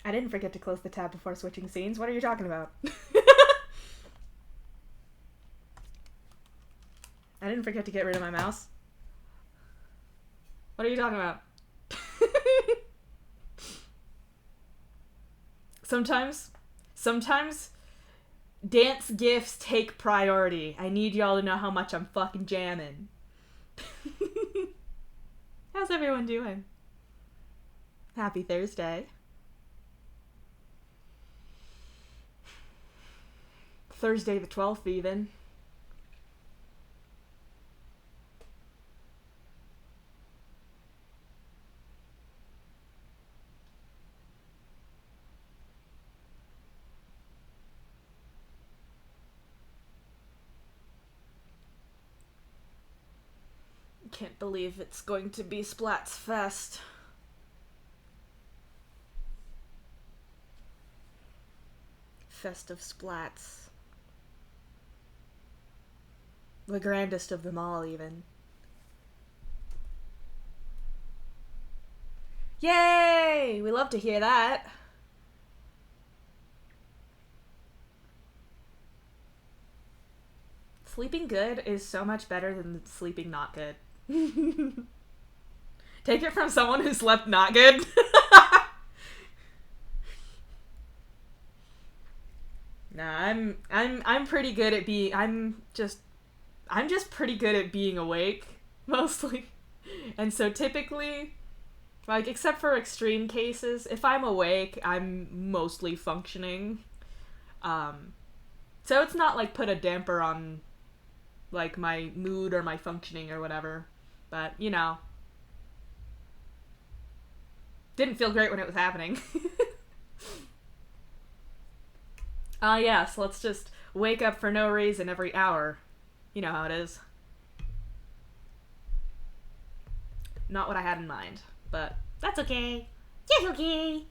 I didn't forget to close the tab before switching scenes. What are you talking about? I didn't forget to get rid of my mouse. What are you talking about? Sometimes dance gifts take priority. I need y'all to know how much I'm fucking jamming. How's everyone doing? Happy Thursday. Thursday the 12th even. Can't believe it's going to be Splats Fest. Fest of Splats. The grandest of them all, even. Yay! We love to hear that. Sleeping good is so much better than sleeping not good. Take it from someone who slept not good. Nah, I'm pretty good at being. I'm just pretty good at being awake, mostly. And so typically, like, except for extreme cases, if I'm awake, I'm mostly functioning. So it's not like put a damper on, like, my mood or my functioning or whatever. But, you know. Didn't feel great when it was happening. Yes, let's just wake up for no reason every hour. You know how it is. Not what I had in mind, but that's okay. Yes, okay.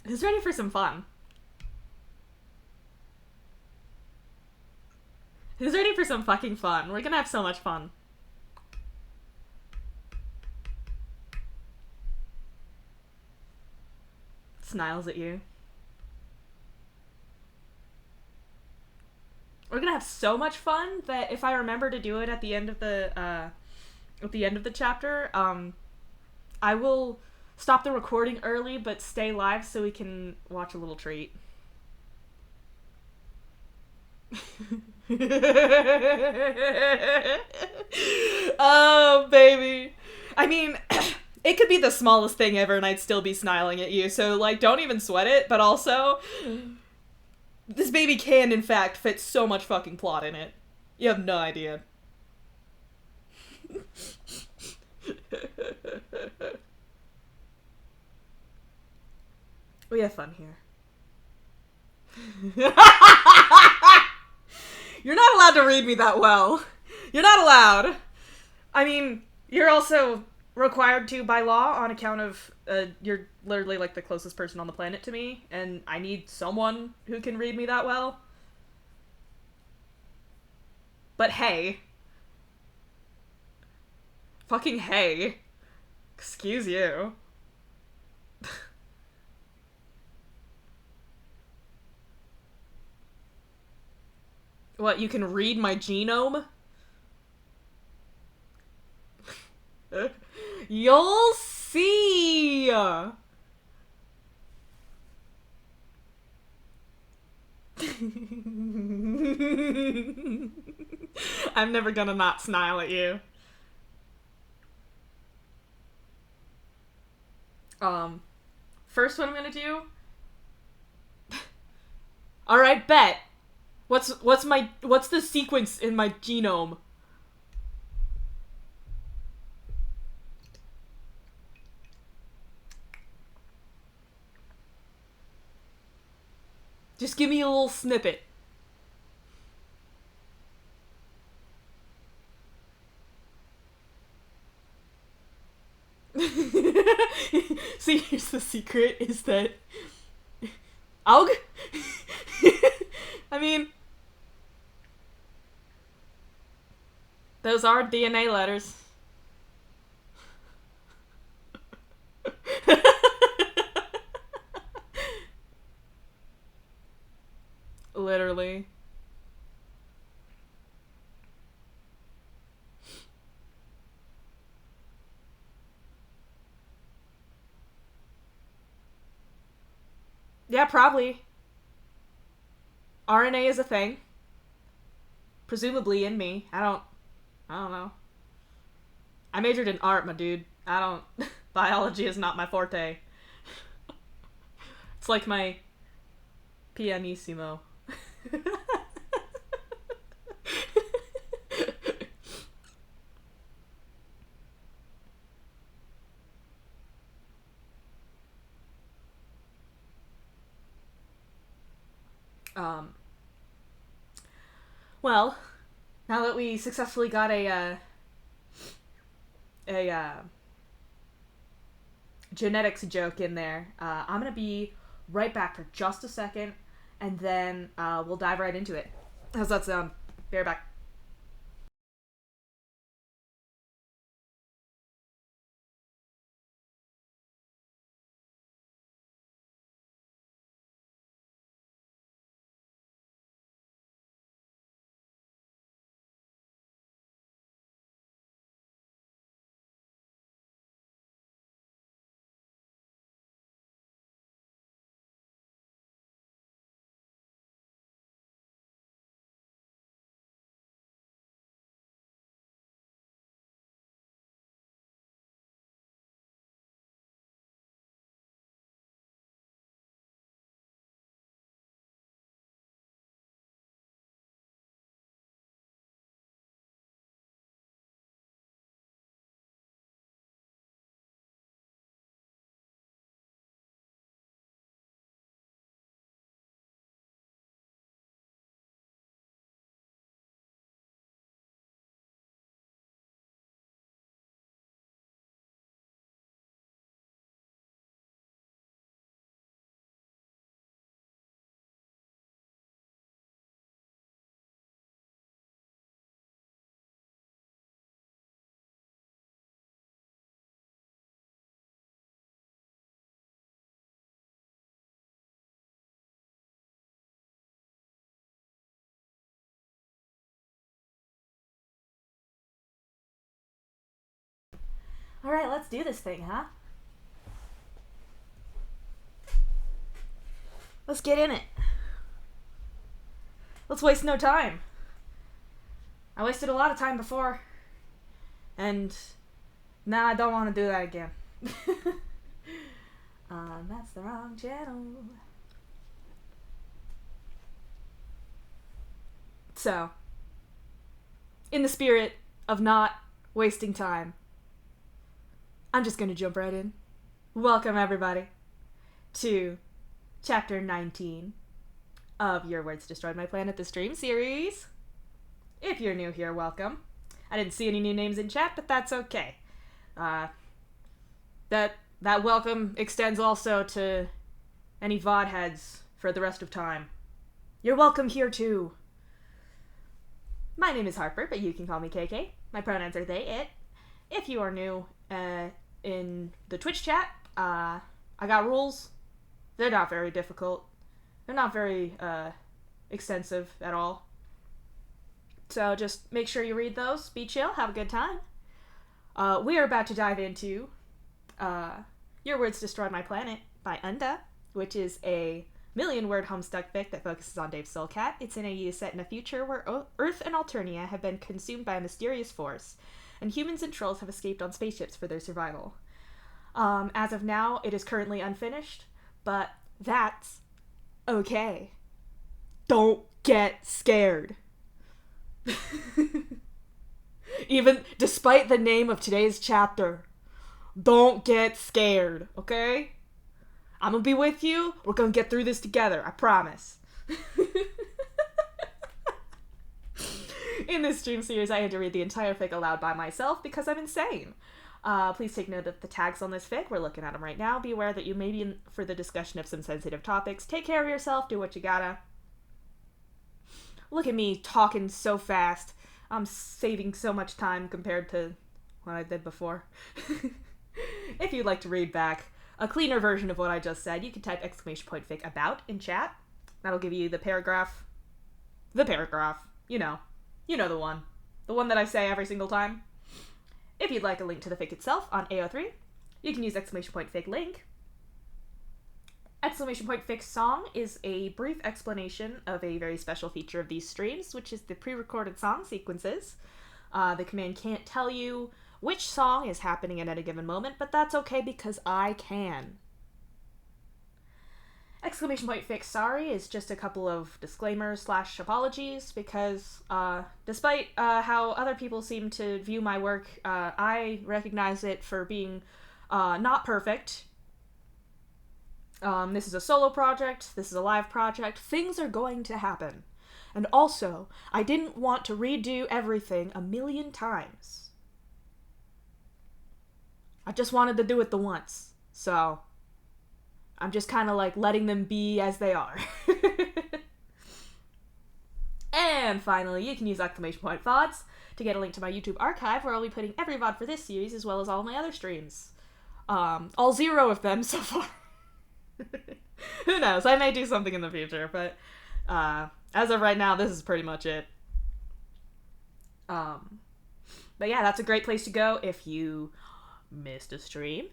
Who's ready for some fun? Who's ready for some fucking fun? We're gonna have so much fun. Smiles at you. We're gonna have so much fun that if I remember to do it at the end of the chapter, I will stop the recording early but stay live so we can watch a little treat. Oh, baby. I mean, it could be the smallest thing ever and I'd still be smiling at you, so, like, don't even sweat it, but also, this baby can, in fact, fit so much fucking plot in it. You have no idea. We have fun here. You're not allowed to read me that well. You're not allowed. I mean, you're also required to by law on account of you're literally like the closest person on the planet to me, and I need someone who can read me that well. But hey. Fucking hey. Excuse you. What, you can read my genome? You'll see! I'm never gonna not smile at you. First what I'm gonna do... Alright, bet! What's the sequence in my genome? Just give me a little snippet. See, here's the secret, is that... Aug? I mean... Those are DNA letters. Literally. Yeah, probably. RNA is a thing. Presumably in me. I don't know. I majored in art, my dude. I don't biology is not my forte. It's like my pianissimo. um well, now that we successfully got a genetics joke in there, I'm gonna be right back for just a second, and then we'll dive right into it. How's that sound? Be right back. All right, let's do this thing, huh? Let's get in it. Let's waste no time. I wasted a lot of time before, and now I don't want to do that again. That's the wrong channel. So, in the spirit of not wasting time, I'm just gonna jump right in. Welcome, everybody, to Chapter 19 of Your Words Destroyed My Planet, the stream series. If you're new here, welcome. I didn't see any new names in chat, but that's okay. That welcome extends also to any VOD heads for the rest of time. You're welcome here too. My name is Harper, but you can call me KK. My pronouns are they, it. If you are new in the Twitch chat, I got rules. They're not very difficult. They're not very extensive at all. So just make sure you read those, be chill, have a good time. We are about to dive into Your Words Destroyed My Planet by Unda, which is a million-word Homestuck fic that focuses on Dave's soul cat. It's in a set in a future where Earth and Alternia have been consumed by a mysterious force, and humans and trolls have escaped on spaceships for their survival. As of now, it is currently unfinished, but that's okay. Don't get scared. Even despite the name of today's chapter, don't get scared, okay? I'm gonna be with you. We're gonna get through this together, I promise. In this stream series, I had to read the entire fic aloud by myself because I'm insane. Please take note of the tags on this fic. We're looking at them right now. Be aware that you may be in for the discussion of some sensitive topics. Take care of yourself. Do what you gotta. Look at me talking so fast. I'm saving so much time compared to what I did before. If you'd like to read back a cleaner version of what I just said, you can type !fic about in chat. That'll give you the paragraph. The paragraph. You know the one. The one that I say every single time. If you'd like a link to the fic itself on AO3, you can use !fic link. !fic song is a brief explanation of a very special feature of these streams, which is the pre-recorded song sequences. The command can't tell you which song is happening at any given moment, but that's okay because I can. !fic sorry is just a couple of disclaimers / apologies because despite how other people seem to view my work, I recognize it for being not perfect. This is a solo project, this is a live project, things are going to happen. And also, I didn't want to redo everything a million times. I just wanted to do it the once, so I'm just kind of like letting them be as they are. And finally, you can use !VODs to get a link to my YouTube archive where I'll be putting every VOD for this series as well as all my other streams. All 0 of them so far. Who knows, I may do something in the future, but as of right now, this is pretty much it. But yeah, that's a great place to go if you missed a stream,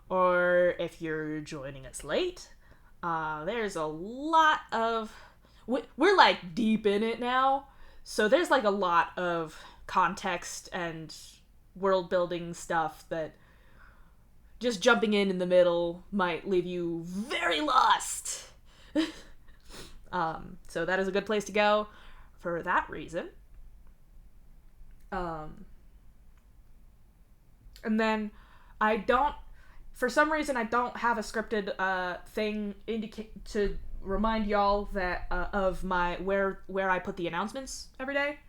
or if you're joining us late. There's a lot of... We're like deep in it now, so there's like a lot of context and world building stuff that just jumping in the middle might leave you very lost. So that is a good place to go for that reason. And then for some reason I don't have a scripted thing to remind y'all that of my where I put the announcements every day.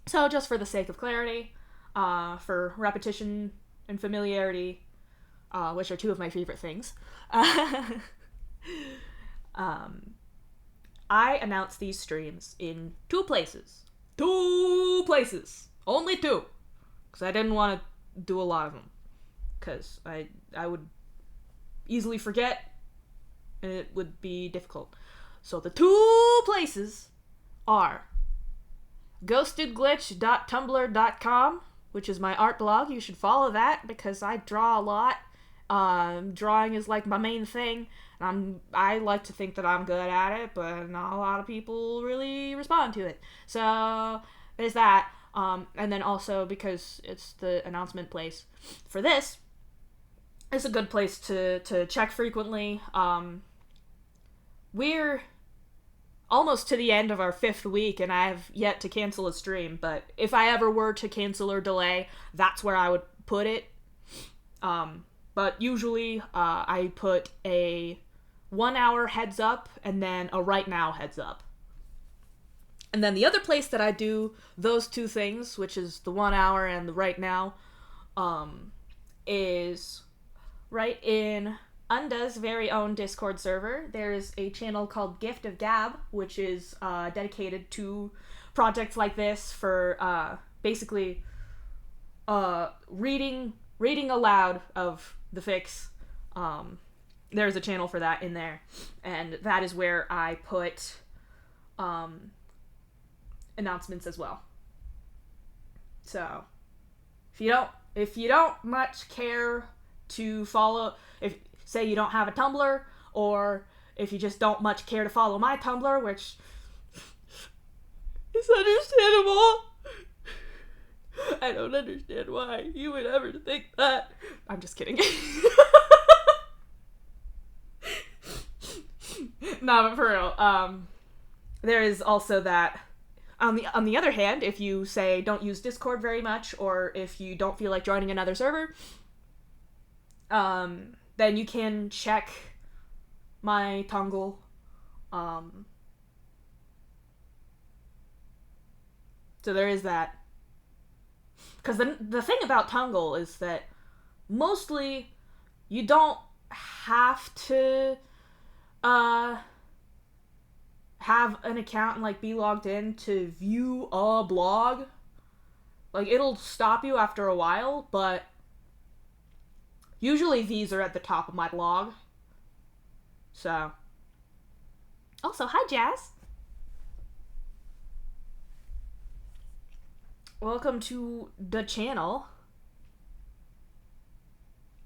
So just for the sake of clarity, for repetition and familiarity, which are two of my favorite things, I announce these streams in two places. Only two. Because I didn't want to do a lot of them. Because I would easily forget, and it would be difficult. So the two places are ghostedglitch.tumblr.com, which is my art blog. You should follow that because I draw a lot. Drawing is like my main thing. I like to think that I'm good at it, but not a lot of people really respond to it. So there's that. And then also because it's the announcement place for this, it's a good place to check frequently. We're almost to the end of our 5th week, and I have yet to cancel a stream, but if I ever were to cancel or delay, that's where I would put it. But usually, I put a 1 hour heads up, and then a right now heads up. And then the other place that I do those two things, which is the 1 hour and the right now, is right in Unda's very own Discord server. There's a channel called Gift of Gab, which is dedicated to projects like this for basically reading aloud of the fics. There's a channel for that in there, and that is where I put announcements as well. So if you don't much care to follow, if say you don't have a Tumblr, or if you just don't much care to follow my Tumblr, which is understandable. I don't understand why you would ever think that. I'm just kidding. No, but for real, there is also that. On the other hand, if you say don't use Discord very much, or if you don't feel like joining another server, then you can check my Tongle. So there is that. Because the thing about Tongle is that mostly you don't have to have an account and like be logged in to view a blog. Like it'll stop you after a while, but usually these are at the top of my blog. So. Also, hi Jazz. Welcome to the channel.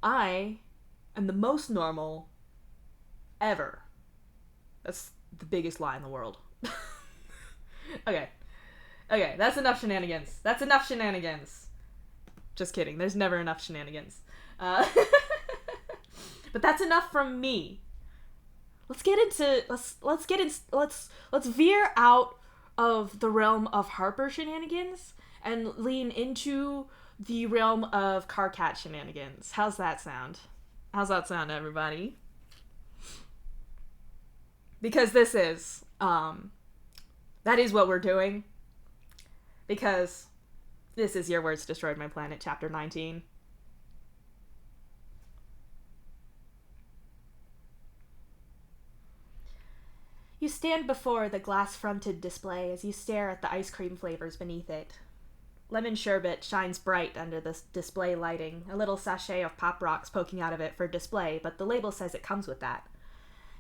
I am the most normal ever. That's the biggest lie in the world. Okay, that's enough shenanigans. Just kidding. There's never enough shenanigans. But that's enough from me. Let's veer out of the realm of Harper shenanigans and lean into the realm of Carcat shenanigans. How's that sound? Everybody? Because this is, that is what we're doing. Because this is Your Words Destroyed My Planet, Chapter 19. You stand before the glass-fronted display as you stare at the ice cream flavors beneath it. Lemon sherbet shines bright under the display lighting, a little sachet of Pop Rocks poking out of it for display, but the label says it comes with that.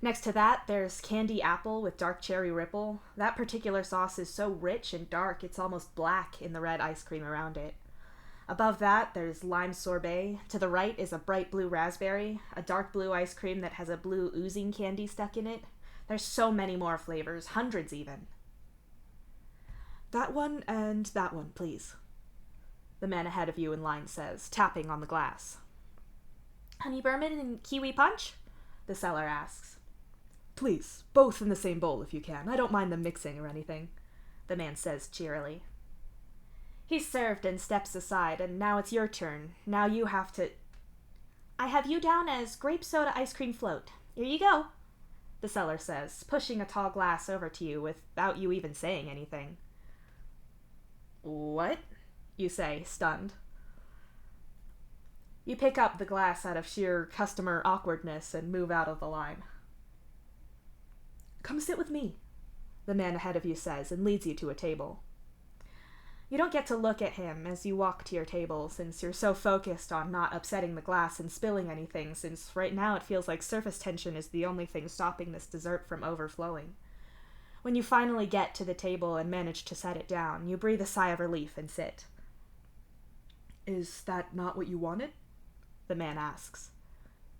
Next to that, there's candy apple with dark cherry ripple. That particular sauce is so rich and dark, it's almost black in the red ice cream around it. Above that, there's lime sorbet. To the right is a bright blue raspberry, a dark blue ice cream that has a blue oozing candy stuck in it. There's so many more flavors, hundreds even. That one and that one, please, the man ahead of you in line says, tapping on the glass. Honey Berman and kiwi punch? The seller asks. Please, both in the same bowl if you can. I don't mind them mixing or anything, the man says cheerily. He's served and steps aside, and now it's your turn. Now you have to... I have you down as grape soda ice cream float. Here you go, the seller says, pushing a tall glass over to you without you even saying anything. What? You say, stunned. You pick up the glass out of sheer customer awkwardness and move out of the line. Come sit with me, the man ahead of you says, and leads you to a table. You don't get to look at him as you walk to your table, since you're so focused on not upsetting the glass and spilling anything, since right now it feels like surface tension is the only thing stopping this dessert from overflowing. When you finally get to the table and manage to set it down, you breathe a sigh of relief and sit. Is that not what you wanted? The man asks.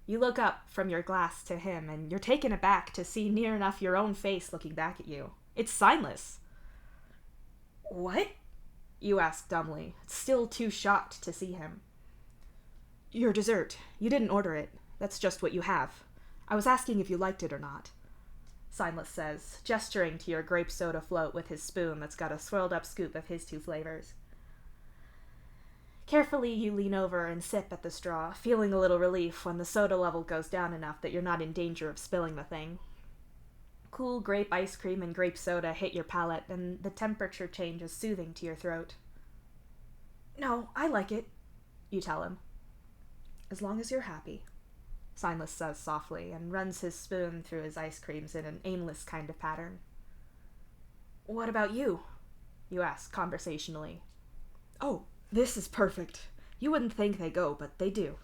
You look up from your glass to him, and you're taken aback to see near enough your own face looking back at you. It's Signless. What? You ask dumbly, still too shocked to see him. Your dessert. You didn't order it. That's just what you have. I was asking if you liked it or not. Signless says, gesturing to your grape soda float with his spoon that's got a swirled up scoop of his two flavors. Carefully, you lean over and sip at the straw, feeling a little relief when the soda level goes down enough that you're not in danger of spilling the thing. Cool grape ice cream and grape soda hit your palate, and the temperature change is soothing to your throat. No, I like it, you tell him. As long as you're happy, Signless says softly, and runs his spoon through his ice creams in an aimless kind of pattern. What about you? You ask conversationally. Oh, this is perfect. You wouldn't think they go, but they do.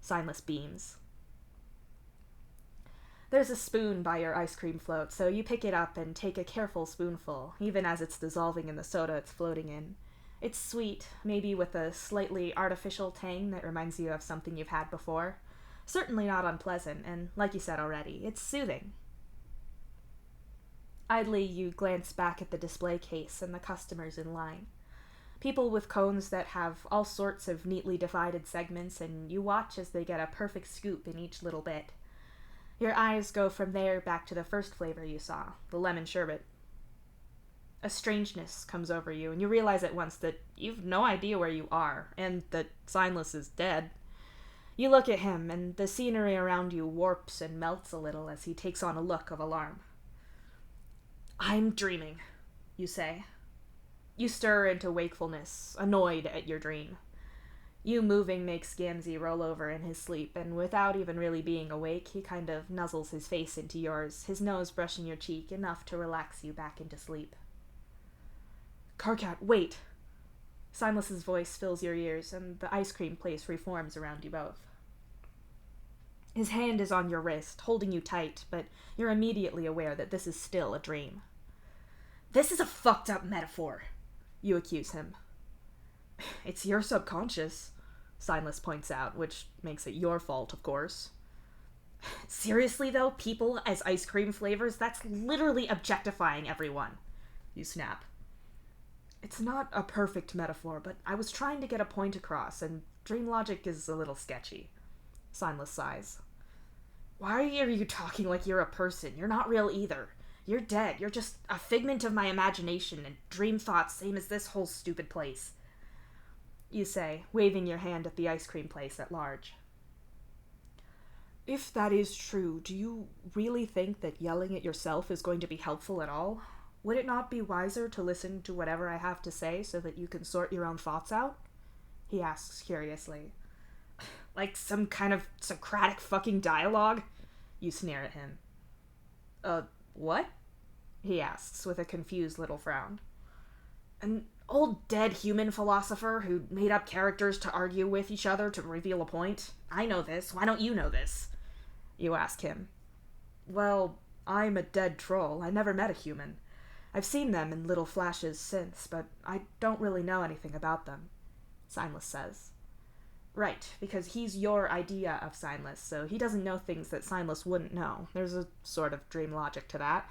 Signless beams. There's a spoon by your ice cream float, so you pick it up and take a careful spoonful, even as it's dissolving in the soda it's floating in. It's sweet, maybe with a slightly artificial tang that reminds you of something you've had before. Certainly not unpleasant, and like you said already, it's soothing. Idly, you glance back at the display case and the customers in line. People with cones that have all sorts of neatly divided segments, and you watch as they get a perfect scoop in each little bit. Your eyes go from there back to the first flavor you saw, the lemon sherbet. A strangeness comes over you, and you realize at once that you've no idea where you are, and that Signless is dead. You look at him, and the scenery around you warps and melts a little as he takes on a look of alarm. I'm dreaming, you say. You stir into wakefulness, annoyed at your dream. You moving makes Gamzee roll over in his sleep, and without even really being awake, he kind of nuzzles his face into yours, his nose brushing your cheek enough to relax you back into sleep. Karkat, wait! Signless's voice fills your ears, and the ice cream place reforms around you both. His hand is on your wrist, holding you tight, but you're immediately aware that this is still a dream. This is a fucked up metaphor, you accuse him. It's your subconscious, Signless points out, which makes it your fault, of course. Seriously, though, people as ice cream flavors, that's literally objectifying everyone, you snap. It's not a perfect metaphor, but I was trying to get a point across, and dream logic is a little sketchy. Signless sighs. Why are you talking like you're a person? You're not real either. You're dead. You're just a figment of my imagination and dream thoughts, same as this whole stupid place. You say, waving your hand at the ice cream place at large. If that is true, do you really think that yelling at yourself is going to be helpful at all? Would it not be wiser to listen to whatever I have to say so that you can sort your own thoughts out? He asks curiously. Like some kind of Socratic fucking dialogue? You sneer at him. What? He asks with a confused little frown. An old dead human philosopher who made up characters to argue with each other to reveal a point. I know this. Why don't you know this? You ask him. Well, I'm a dead troll. I never met a human. I've seen them in little flashes since, but I don't really know anything about them, Signless says. Right, because he's your idea of Signless, so he doesn't know things that Signless wouldn't know. There's a sort of dream logic to that.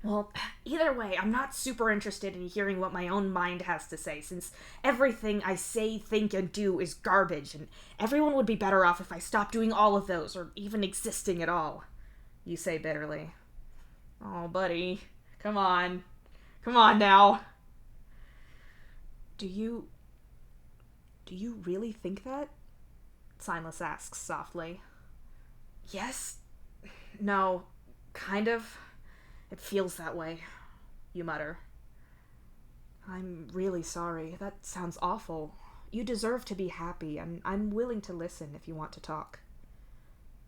Well, either way, I'm not super interested in hearing what my own mind has to say, since everything I say, think, and do is garbage, and everyone would be better off if I stopped doing all of those, or even existing at all, you say bitterly. Oh, buddy, come on. Come on now. Do you really think that? Signless asks softly. Yes? No, kind of. It feels that way, you mutter. I'm really sorry. That sounds awful. You deserve to be happy, and I'm willing to listen if you want to talk.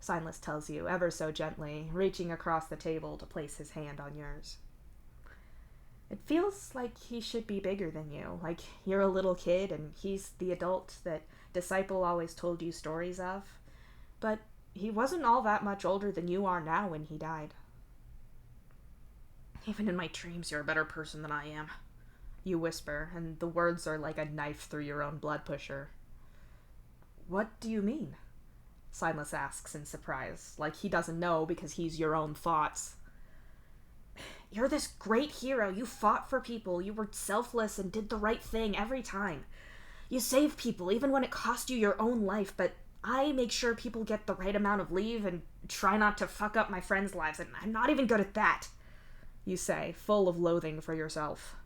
Signless tells you, ever so gently, reaching across the table to place his hand on yours. It feels like he should be bigger than you, like you're a little kid and he's the adult that Disciple always told you stories of. But he wasn't all that much older than you are now when he died. Even in my dreams, you're a better person than I am, you whisper, and the words are like a knife through your own blood pusher. What do you mean? Signless asks in surprise, like he doesn't know because he's your own thoughts. You're this great hero. You fought for people. You were selfless and did the right thing every time. You saved people, even when it cost you your own life, but I make sure people get the right amount of leave and try not to fuck up my friends' lives, and I'm not even good at that, you say, full of loathing for yourself.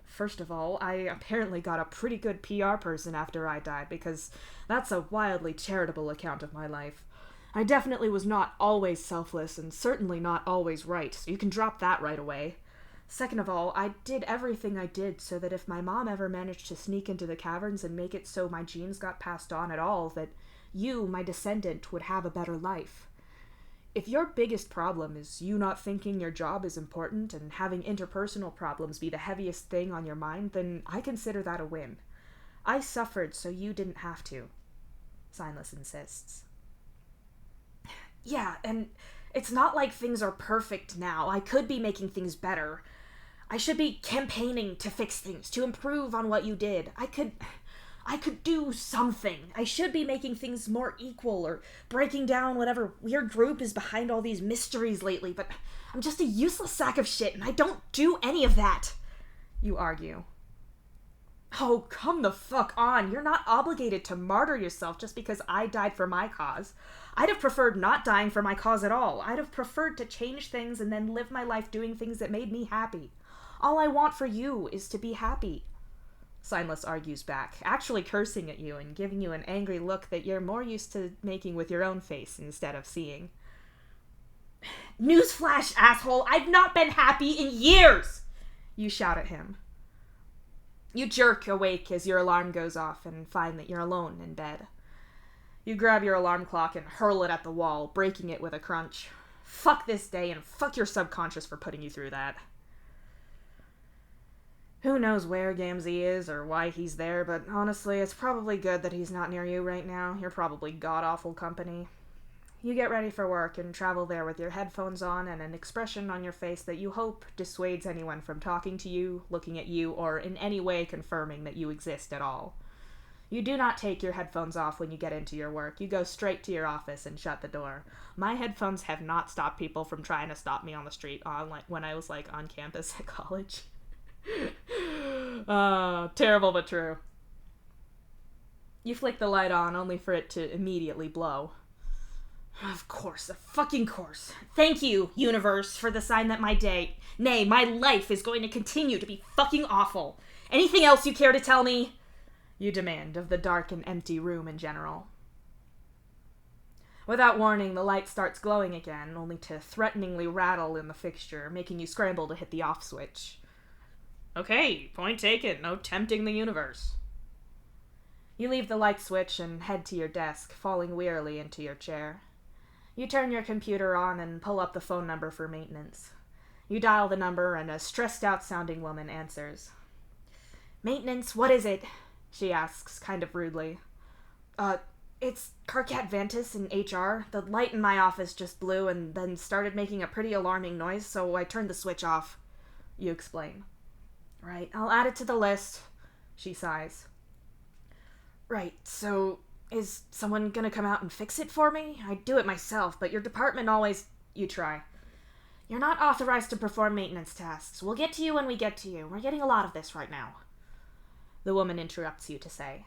First of all, I apparently got a pretty good PR person after I died, because that's a wildly charitable account of my life. I definitely was not always selfless, and certainly not always right, so you can drop that right away. Second of all, I did everything I did so that if my mom ever managed to sneak into the caverns and make it so my genes got passed on at all, that you, my descendant, would have a better life. If your biggest problem is you not thinking your job is important and having interpersonal problems be the heaviest thing on your mind, then I consider that a win. I suffered so you didn't have to, Signless insists. Yeah, and it's not like things are perfect now. I could be making things better. I should be campaigning to fix things, to improve on what you did. I could do something. I should be making things more equal or breaking down whatever weird group is behind all these mysteries lately, but I'm just a useless sack of shit and I don't do any of that, you argue. Oh, come the fuck on. You're not obligated to martyr yourself just because I died for my cause. I'd have preferred not dying for my cause at all. I'd have preferred to change things and then live my life doing things that made me happy. All I want for you is to be happy. Signless argues back, actually cursing at you and giving you an angry look that you're more used to making with your own face instead of seeing. Newsflash, asshole! I've not been happy in years! You shout at him. You jerk awake as your alarm goes off and find that you're alone in bed. You grab your alarm clock and hurl it at the wall, breaking it with a crunch. Fuck this day and fuck your subconscious for putting you through that. Who knows where Gamzee is or why he's there, but honestly, it's probably good that he's not near you right now. You're probably god-awful company. You get ready for work and travel there with your headphones on and an expression on your face that you hope dissuades anyone from talking to you, looking at you, or in any way confirming that you exist at all. You do not take your headphones off when you get into your work. You go straight to your office and shut the door. My headphones have not stopped people from trying to stop me on the street when I was on campus at college. Terrible but true. You flick the light on only for it to immediately blow. Of course. Thank you, universe, for the sign that my day, nay, my life is going to continue to be fucking awful. Anything else you care to tell me? You demand of the dark and empty room in general. Without warning, the light starts glowing again, only to threateningly rattle in the fixture, making you scramble to hit the off switch. Okay, point taken. No tempting the universe. You leave the light switch and head to your desk, falling wearily into your chair. You turn your computer on and pull up the phone number for maintenance. You dial the number and a stressed-out sounding woman answers. Maintenance, what is it? She asks, kind of rudely. It's Carcat Vantis in HR. The light in my office just blew and then started making a pretty alarming noise, so I turned the switch off. You explain. Right, I'll add it to the list. She sighs. Right, so is someone gonna come out and fix it for me? I'd do it myself, but your department always... You try. You're not authorized to perform maintenance tasks. We'll get to you when we get to you. We're getting a lot of this right now. The woman interrupts you to say.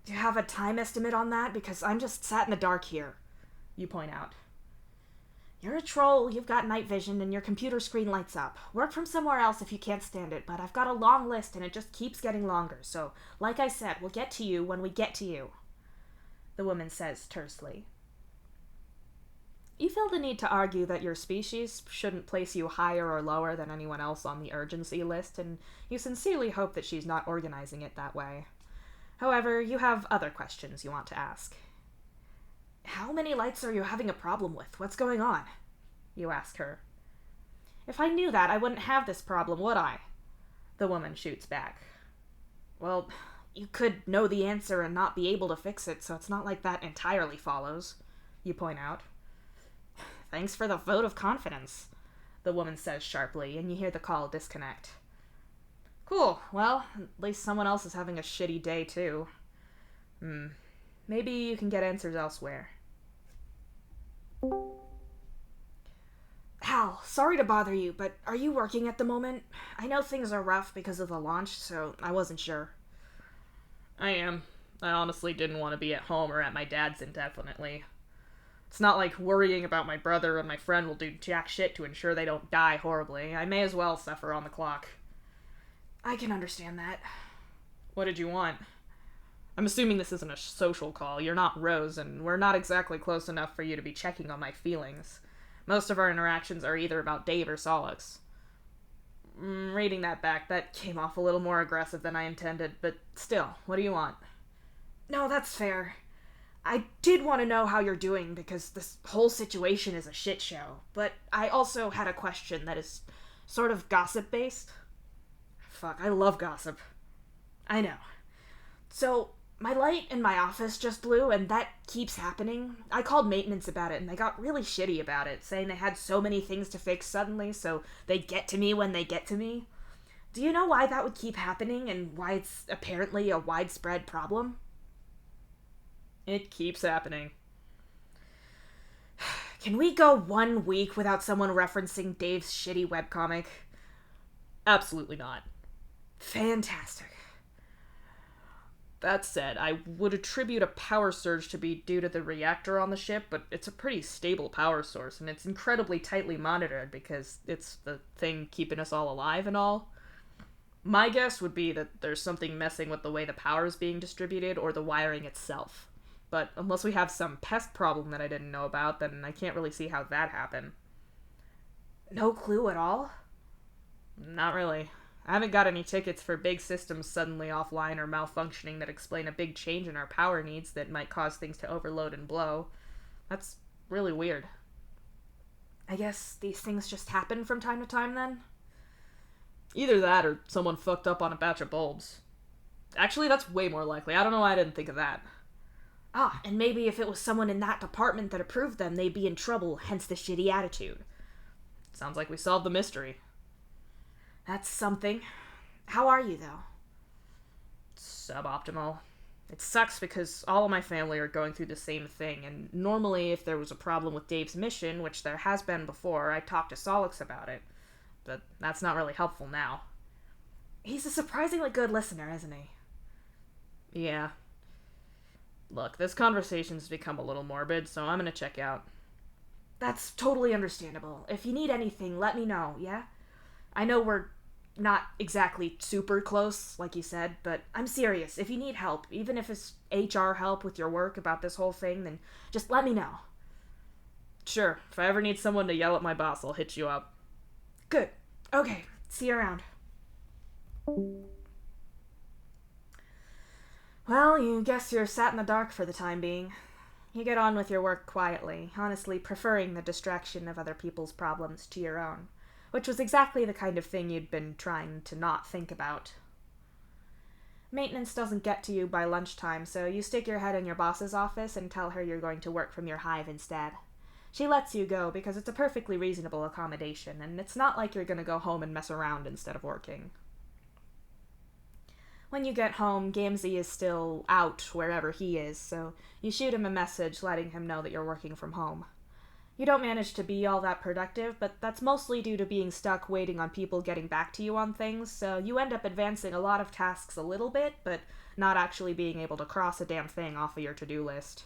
Do you have a time estimate on that? Because I'm just sat in the dark here. You point out. You're a troll, you've got night vision, and your computer screen lights up. Work from somewhere else if you can't stand it, but I've got a long list and it just keeps getting longer, so, like I said, we'll get to you when we get to you. The woman says tersely. You feel the need to argue that your species shouldn't place you higher or lower than anyone else on the urgency list, and you sincerely hope that she's not organizing it that way. However, you have other questions you want to ask. How many lights are you having a problem with? What's going on? You ask her. If I knew that, I wouldn't have this problem, would I? The woman shoots back. Well, you could know the answer and not be able to fix it, so it's not like that entirely follows. You point out. Thanks for the vote of confidence, the woman says sharply, and you hear the call disconnect. Cool, well, at least someone else is having a shitty day, too. Maybe you can get answers elsewhere. Hal, sorry to bother you, but are you working at the moment? I know things are rough because of the launch, so I wasn't sure. I am. I honestly didn't want to be at home or at my dad's indefinitely. It's not like worrying about my brother and my friend will do jack shit to ensure they don't die horribly. I may as well suffer on the clock. I can understand that. What did you want? I'm assuming this isn't a social call. You're not Rose, and we're not exactly close enough for you to be checking on my feelings. Most of our interactions are either about Dave or Solix. Reading that back, that came off a little more aggressive than I intended, but still, what do you want? No, that's fair. I did want to know how you're doing, because this whole situation is a shit show, but I also had a question that is sort of gossip-based. Fuck, I love gossip. I know. So, my light in my office just blew, and that keeps happening. I called maintenance about it, and they got really shitty about it, saying they had so many things to fix suddenly, so they get to me when they get to me. Do you know why that would keep happening, and why it's apparently a widespread problem? It keeps happening. Can we go 1 week without someone referencing Dave's shitty webcomic? Absolutely not. Fantastic. That said, I would attribute a power surge to be due to the reactor on the ship, but it's a pretty stable power source, and it's incredibly tightly monitored because it's the thing keeping us all alive and all. My guess would be that there's something messing with the way the power is being distributed or the wiring itself. But unless we have some pest problem that I didn't know about, then I can't really see how that happened. No clue at all? Not really. I haven't got any tickets for big systems suddenly offline or malfunctioning that explain a big change in our power needs that might cause things to overload and blow. That's really weird. I guess these things just happen from time to time, then? Either that or someone fucked up on a batch of bulbs. Actually, that's way more likely. I don't know why I didn't think of that. Ah, and maybe if it was someone in that department that approved them, they'd be in trouble, hence the shitty attitude. Sounds like we solved the mystery. That's something. How are you, though? Suboptimal. It sucks because all of my family are going through the same thing, and normally if there was a problem with Dave's mission, which there has been before, I'd talk to Solix about it. But that's not really helpful now. He's a surprisingly good listener, isn't he? Yeah. Look, this conversation's become a little morbid, so I'm gonna check out. That's totally understandable. If you need anything, let me know, yeah? I know we're not exactly super close, like you said, but I'm serious. If you need help, even if it's HR help with your work about this whole thing, then just let me know. Sure, if I ever need someone to yell at my boss, I'll hit you up. Good. Okay, see you around. Well, you guess you're sat in the dark for the time being. You get on with your work quietly, honestly preferring the distraction of other people's problems to your own, which was exactly the kind of thing you'd been trying to not think about. Maintenance doesn't get to you by lunchtime, so you stick your head in your boss's office and tell her you're going to work from your hive instead. She lets you go because it's a perfectly reasonable accommodation, and it's not like you're going to go home and mess around instead of working. When you get home, Gamzee is still out wherever he is, so you shoot him a message letting him know that you're working from home. You don't manage to be all that productive, but that's mostly due to being stuck waiting on people getting back to you on things, so you end up advancing a lot of tasks a little bit, but not actually being able to cross a damn thing off of your to-do list.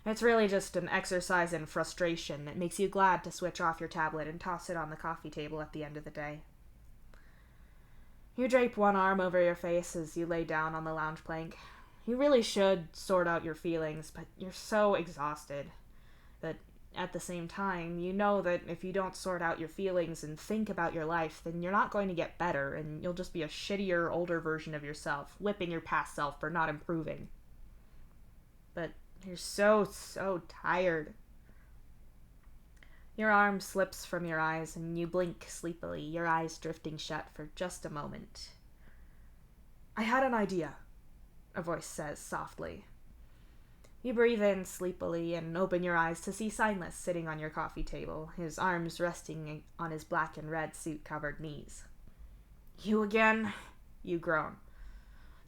It's really just an exercise in frustration that makes you glad to switch off your tablet and toss it on the coffee table at the end of the day. You drape one arm over your face as you lay down on the lounge plank. You really should sort out your feelings, but you're so exhausted. But at the same time, you know that if you don't sort out your feelings and think about your life, then you're not going to get better, and you'll just be a shittier, older version of yourself, whipping your past self for not improving. But you're so tired. Your arm slips from your eyes, and you blink sleepily, your eyes drifting shut for just a moment. I had an idea, a voice says softly. You breathe in sleepily and open your eyes to see Silas sitting on your coffee table, his arms resting on his black and red suit-covered knees. You again? You groan.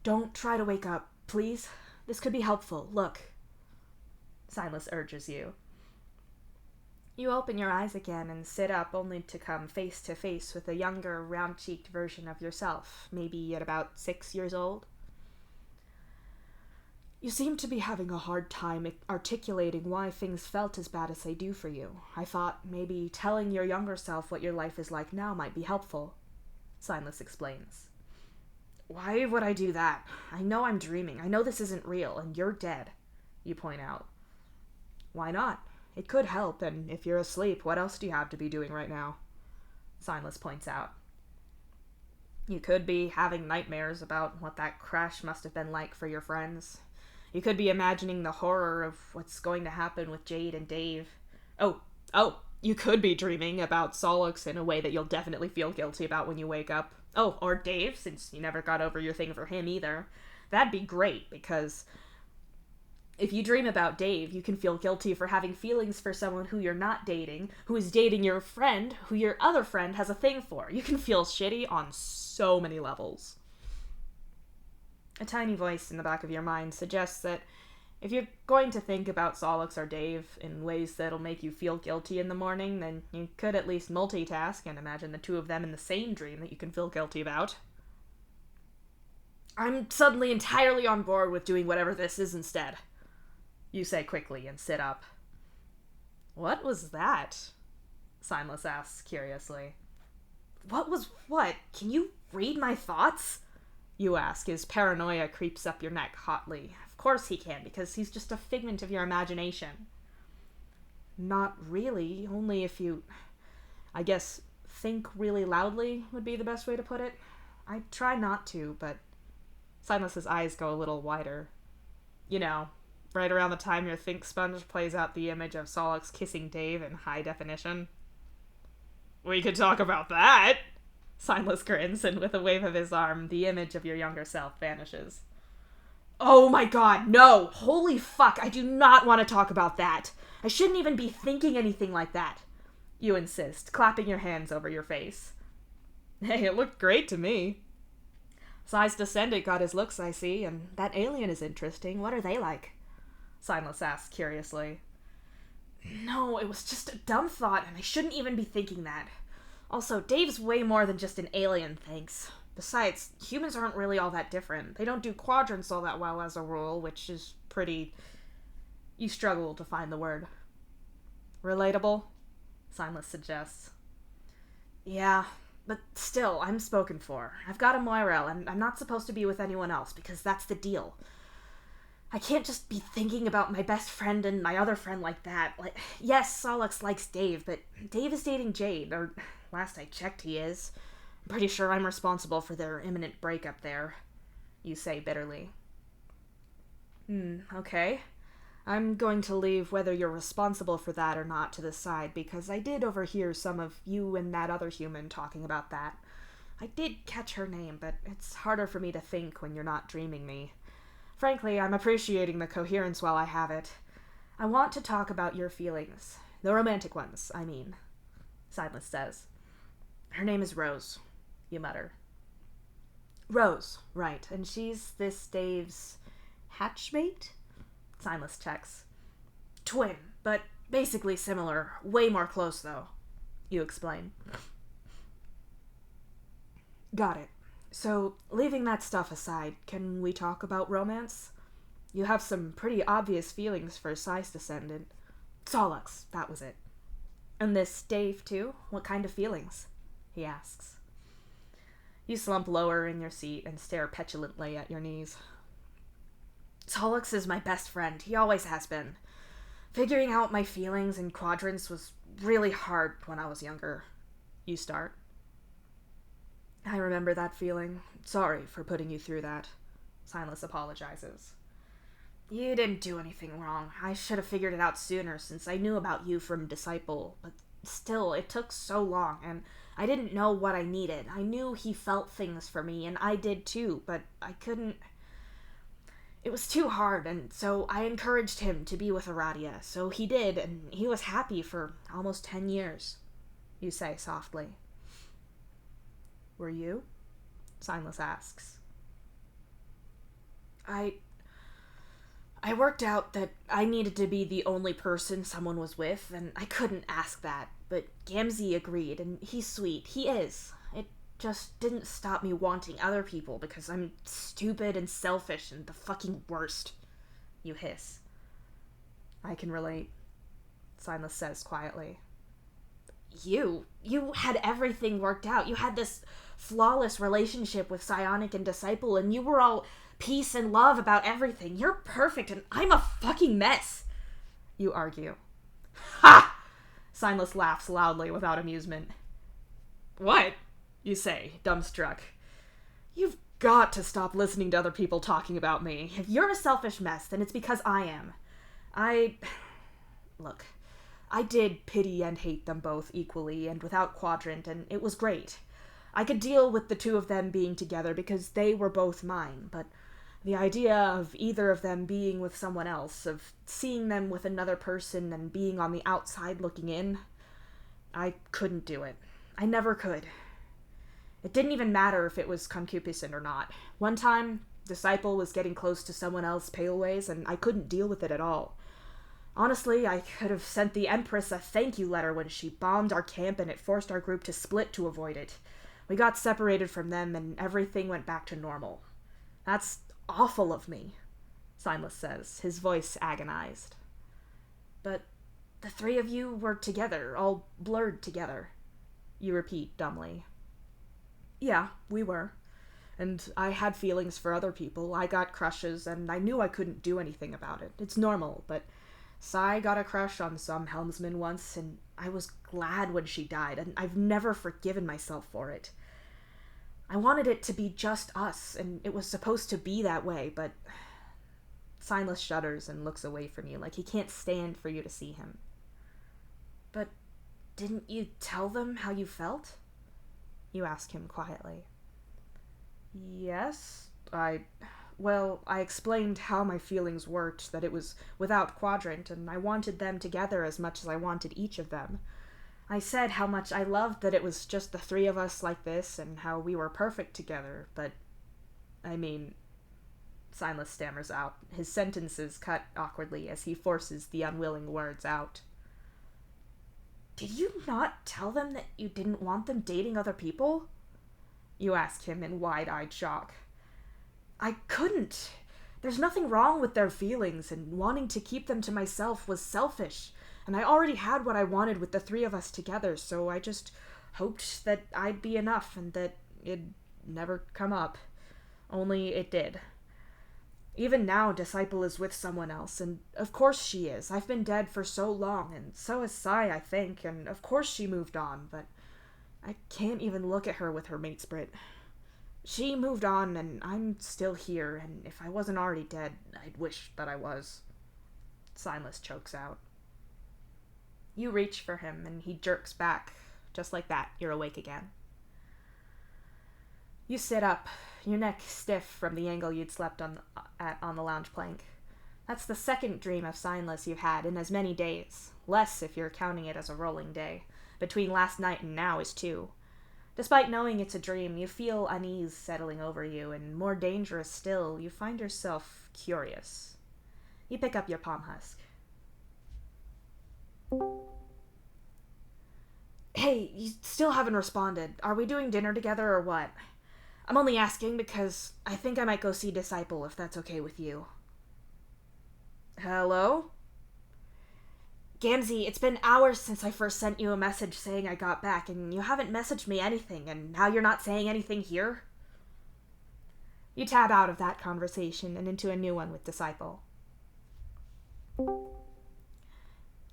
Don't try to wake up, please. This could be helpful. Look. Silas urges you. You open your eyes again and sit up only to come face to face with a younger, round-cheeked version of yourself, maybe at about 6 years old. You seem to be having a hard time articulating why things felt as bad as they do for you. I thought maybe telling your younger self what your life is like now might be helpful, Silas explains. Why would I do that? I know I'm dreaming. I know this isn't real, and you're dead, you point out. Why not? It could help, and if you're asleep, what else do you have to be doing right now? Silas points out. You could be having nightmares about what that crash must have been like for your friends. You could be imagining the horror of what's going to happen with Jade and Dave. Oh, you could be dreaming about Solix in a way that you'll definitely feel guilty about when you wake up. Oh, or Dave, since you never got over your thing for him either. That'd be great, because if you dream about Dave, you can feel guilty for having feelings for someone who you're not dating, who is dating your friend, who your other friend has a thing for. You can feel shitty on so many levels. A tiny voice in the back of your mind suggests that if you're going to think about Solix or Dave in ways that'll make you feel guilty in the morning, then you could at least multitask and imagine the two of them in the same dream that you can feel guilty about. I'm suddenly entirely on board with doing whatever this is instead, you say quickly and sit up. What was that? Silas asks curiously. What was what? Can you read my thoughts? You ask as paranoia creeps up your neck hotly. Of course he can, because he's just a figment of your imagination. Not really, only if you, I guess, think really loudly would be the best way to put it. I try not to, but Silas's eyes go a little wider. You know, right around the time your think sponge plays out the image of Solix kissing Dave in high definition. We could talk about that! Silas grins, and with a wave of his arm, the image of your younger self vanishes. Oh my god, no! Holy fuck, I do not want to talk about that! I shouldn't even be thinking anything like that! You insist, clapping your hands over your face. Hey, it looked great to me. Si's descendant got his looks, I see, and that alien is interesting. What are they like? Silas asks curiously. No, it was just a dumb thought, and I shouldn't even be thinking that. Also, Dave's way more than just an alien, thanks. Besides, humans aren't really all that different. They don't do quadrants all that well as a rule, which is pretty... You struggle to find the word. Relatable? Silas suggests. Yeah, but still, I'm spoken for. I've got a Moirel, and I'm not supposed to be with anyone else, because that's the deal. I can't just be thinking about my best friend and my other friend like that. Like, yes, Solix likes Dave, but Dave is dating Jade, or last I checked he is. I'm pretty sure I'm responsible for their imminent breakup there, you say bitterly. Okay. I'm going to leave whether you're responsible for that or not to the side, because I did overhear some of you and that other human talking about that. I did catch her name, but it's harder for me to think when you're not dreaming me. Frankly, I'm appreciating the coherence while I have it. I want to talk about your feelings. The romantic ones, I mean. Silas says. Her name is Rose, you mutter. Rose, right, and she's this Dave's hatchmate? Silas checks. Twin, but basically similar. Way more close, though. You explain. Got it. So, leaving that stuff aside, can we talk about romance? You have some pretty obvious feelings for Si's descendant. Solix, that was it. And this Dave, too? What kind of feelings? He asks. You slump lower in your seat and stare petulantly at your knees. Solix is my best friend. He always has been. Figuring out my feelings in quadrants was really hard when I was younger. You start. I remember that feeling. Sorry for putting you through that. Silas apologizes. You didn't do anything wrong. I should have figured it out sooner since I knew about you from Disciple, but still, it took so long, and I didn't know what I needed. I knew he felt things for me, and I did too, but I couldn't... It was too hard, and so I encouraged him to be with Aradia, so he did, and he was happy for almost 10 years, you say softly. Were you? Silas asks. I worked out that I needed to be the only person someone was with, and I couldn't ask that, but Gamzee agreed, and he's sweet. He is. It just didn't stop me wanting other people because I'm stupid and selfish and the fucking worst. You hiss. I can relate, Silas says quietly. You had everything worked out. You had this flawless relationship with Psionic and Disciple, and you were all peace and love about everything. You're perfect, and I'm a fucking mess. You argue. Ha! Silas laughs loudly without amusement. What? You say, dumbstruck. You've got to stop listening to other people talking about me. If you're a selfish mess, then it's because I am. Look, I did pity and hate them both equally and without quadrant, and it was great. I could deal with the two of them being together because they were both mine, but the idea of either of them being with someone else, of seeing them with another person and being on the outside looking in, I couldn't do it. I never could. It didn't even matter if it was concupiscent or not. One time, Disciple was getting close to someone else paleways, and I couldn't deal with it at all. Honestly, I could have sent the Empress a thank you letter when she bombed our camp and it forced our group to split to avoid it. We got separated from them and everything went back to normal. That's awful of me, Silas says, his voice agonized. But the three of you were together, all blurred together. You repeat dumbly. Yeah, we were. And I had feelings for other people. I got crushes, and I knew I couldn't do anything about it. It's normal, but Sai got a crush on some helmsman once, and I was glad when she died, and I've never forgiven myself for it. I wanted it to be just us, and it was supposed to be that way, but... Silas shudders and looks away from you, like he can't stand for you to see him. But didn't you tell them how you felt? You ask him quietly. Yes, Well, I explained how my feelings worked, that it was without Quadrant, and I wanted them together as much as I wanted each of them. I said how much I loved that it was just the three of us like this, and how we were perfect together, but... Silas stammers out, his sentences cut awkwardly as he forces the unwilling words out. Did you not tell them that you didn't want them dating other people? You ask him in wide-eyed shock. I couldn't. There's nothing wrong with their feelings, and wanting to keep them to myself was selfish, and I already had what I wanted with the three of us together, so I just hoped that I'd be enough and that it'd never come up. Only it did. Even now, Disciple is with someone else, and of course she is. I've been dead for so long, and so has Sai, I think, and of course she moved on, but I can't even look at her with her mate Sprit. She moved on, and I'm still here, and if I wasn't already dead, I'd wish that I was. Silas chokes out. You reach for him, and he jerks back. Just like that, you're awake again. You sit up, your neck stiff from the angle you'd slept on the lounge plank. That's the second dream of Signless you've had in as many days. Less if you're counting it as a rolling day. Between last night and now is 2. Despite knowing it's a dream, you feel unease settling over you, and more dangerous still, you find yourself curious. You pick up your palm husk. Hey, you still haven't responded. Are we doing dinner together or what? I'm only asking because I think I might go see Disciple if that's okay with you. Hello? Gamzee, it's been hours since I first sent you a message saying I got back, and you haven't messaged me anything, and now you're not saying anything here? You tab out of that conversation and into a new one with Disciple.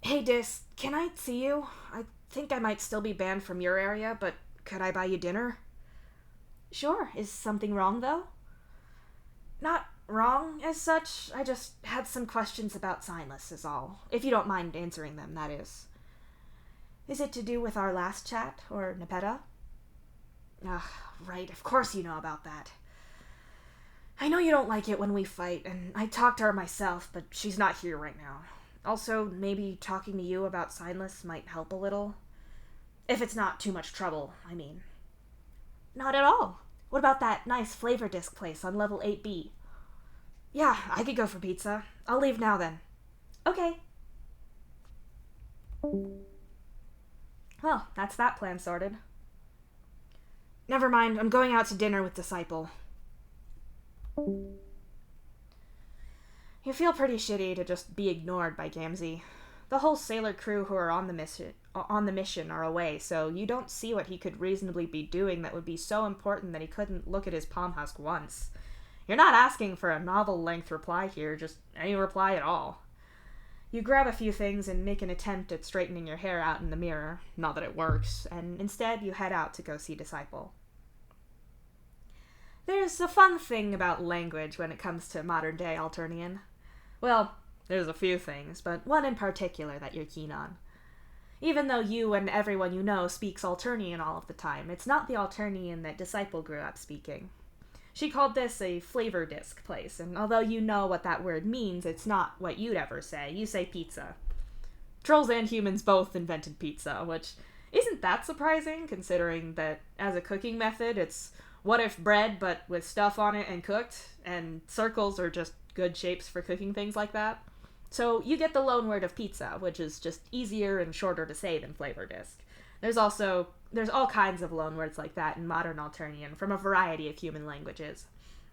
Hey, Dis, can I see you? I think I might still be banned from your area, but could I buy you dinner? Sure. Is something wrong, though? Not wrong, as such. I just had some questions about Signless, is all. If you don't mind answering them, that is. Is it to do with our last chat, or Nepeta? Right, of course you know about that. I know you don't like it when we fight, and I talked to her myself, but she's not here right now. Also, maybe talking to you about Signless might help a little. If it's not too much trouble, I mean. Not at all. What about that nice flavor disc place on level 8B? Yeah, I could go for pizza. I'll leave now then. Okay. Well, that's that plan sorted. Never mind, I'm going out to dinner with Disciple. You feel pretty shitty to just be ignored by Gamzee. The whole sailor crew who are on the mission are away, so you don't see what he could reasonably be doing that would be so important that he couldn't look at his palm husk once. You're not asking for a novel-length reply here, just any reply at all. You grab a few things and make an attempt at straightening your hair out in the mirror, not that it works, and instead you head out to go see Disciple. There's a fun thing about language when it comes to modern-day Alternian. Well, there's a few things, but one in particular that you're keen on. Even though you and everyone you know speaks Alternian all of the time, it's not the Alternian that Disciple grew up speaking. She called this a flavor disc place, and although you know what that word means, it's not what you'd ever say. You say pizza. Trolls and humans both invented pizza, which isn't that surprising, considering that as a cooking method, it's what if bread, but with stuff on it and cooked, and circles are just good shapes for cooking things like that. So you get the loanword of pizza, which is just easier and shorter to say than flavor disc. There's all kinds of loanwords like that in modern Alternian from a variety of human languages.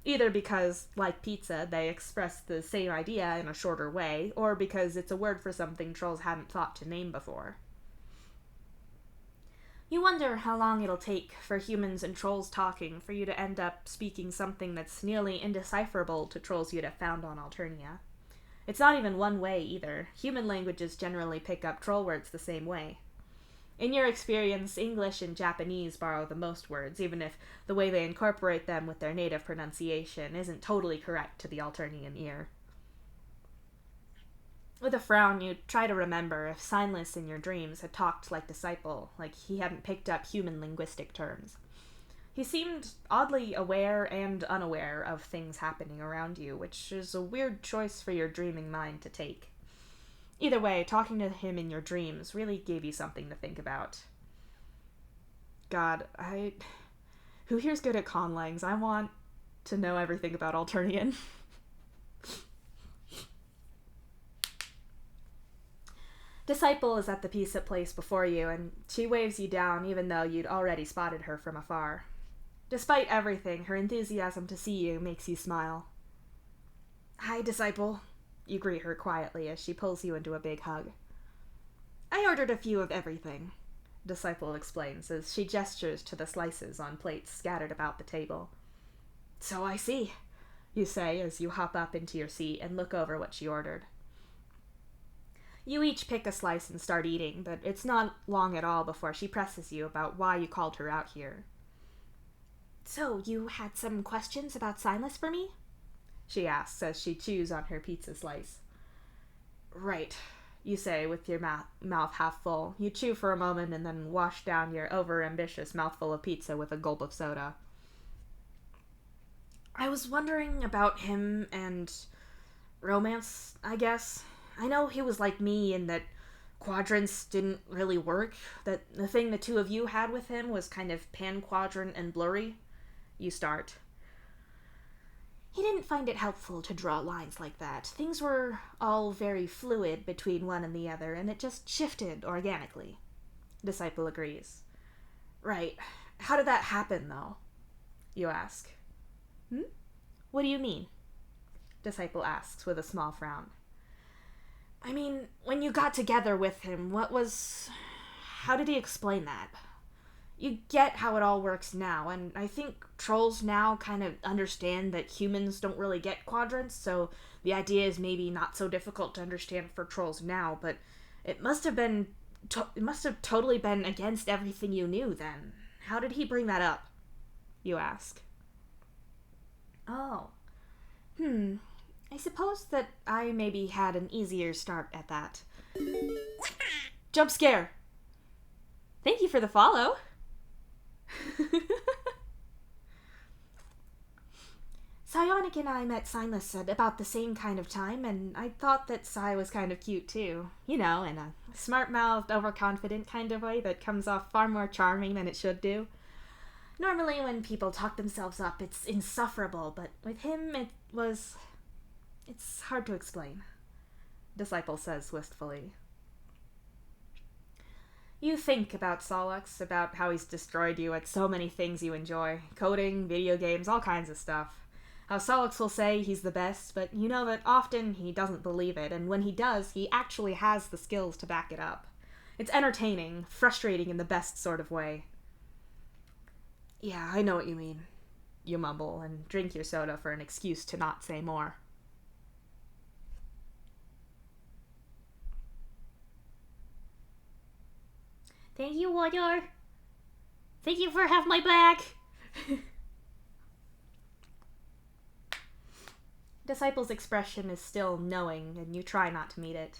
Either because, like pizza, they express the same idea in a shorter way, or because it's a word for something trolls hadn't thought to name before. You wonder how long it'll take for humans and trolls talking for you to end up speaking something that's nearly indecipherable to trolls you'd have found on Alternia. It's not even one way either. Human languages generally pick up troll words the same way. In your experience, English and Japanese borrow the most words, even if the way they incorporate them with their native pronunciation isn't totally correct to the Alternian ear. With a frown, you try to remember if Signless in your dreams had talked like Disciple, like he hadn't picked up human linguistic terms. He seemed oddly aware and unaware of things happening around you, which is a weird choice for your dreaming mind to take. Either way, talking to him in your dreams really gave you something to think about. God, who here's good at conlangs? I want to know everything about Alternian. Disciple is at the pizza place before you, and she waves you down even though you'd already spotted her from afar. Despite everything, her enthusiasm to see you makes you smile. Hi, Disciple. You greet her quietly as she pulls you into a big hug. I ordered a few of everything, Disciple explains as she gestures to the slices on plates scattered about the table. So I see, you say as you hop up into your seat and look over what she ordered. You each pick a slice and start eating, but it's not long at all before she presses you about why you called her out here. So, you had some questions about Signless for me? She asks as she chews on her pizza slice. Right, you say with your mouth half full. You chew for a moment and then wash down your overambitious mouthful of pizza with a gulp of soda. I was wondering about him and romance, I guess. I know he was like me in that quadrants didn't really work, that the thing the two of you had with him was kind of pan-quadrant and blurry. You start. He didn't find it helpful to draw lines like that. Things were all very fluid between one and the other, and it just shifted organically. Disciple agrees. Right. How did that happen, though? You ask. What do you mean? Disciple asks with a small frown. I mean, when you got together with him, how did he explain that? You get how it all works now, and I think trolls now kind of understand that humans don't really get quadrants, so the idea is maybe not so difficult to understand for trolls now, but it must have totally been against everything you knew then. How did he bring that up? You ask. Oh. I suppose that I maybe had an easier start at that. Jump scare! Thank you for the follow! Psionic and I met Signless at about the same kind of time, and I thought that Psy was kind of cute too. You know, in a smart-mouthed, overconfident kind of way that comes off far more charming than it should do. Normally when people talk themselves up, it's insufferable, but with him it's hard to explain, Disciple says wistfully. You think about Solux, about how he's destroyed you at so many things you enjoy. Coding, video games, all kinds of stuff. How Solux will say he's the best, but you know that often he doesn't believe it, and when he does, he actually has the skills to back it up. It's entertaining, frustrating in the best sort of way. Yeah, I know what you mean, you mumble, and drink your soda for an excuse to not say more. Thank you, Warrior. Thank you for having my back. Disciple's expression is still knowing, and you try not to meet it.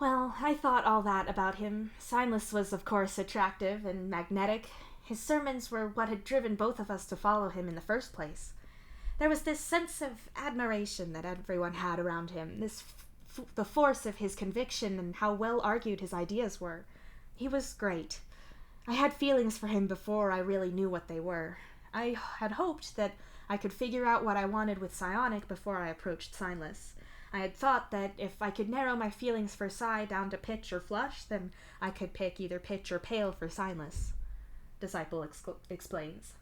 Well, I thought all that about him. Signless was, of course, attractive and magnetic. His sermons were what had driven both of us to follow him in the first place. There was this sense of admiration that everyone had around him, the force of his conviction and how well argued his ideas were. He was great. I had feelings for him before I really knew what they were. I had hoped that I could figure out what I wanted with Psionic before I approached Signless. I had thought that if I could narrow my feelings for Psi down to pitch or flush, then I could pick either pitch or pale for Signless. Disciple explains.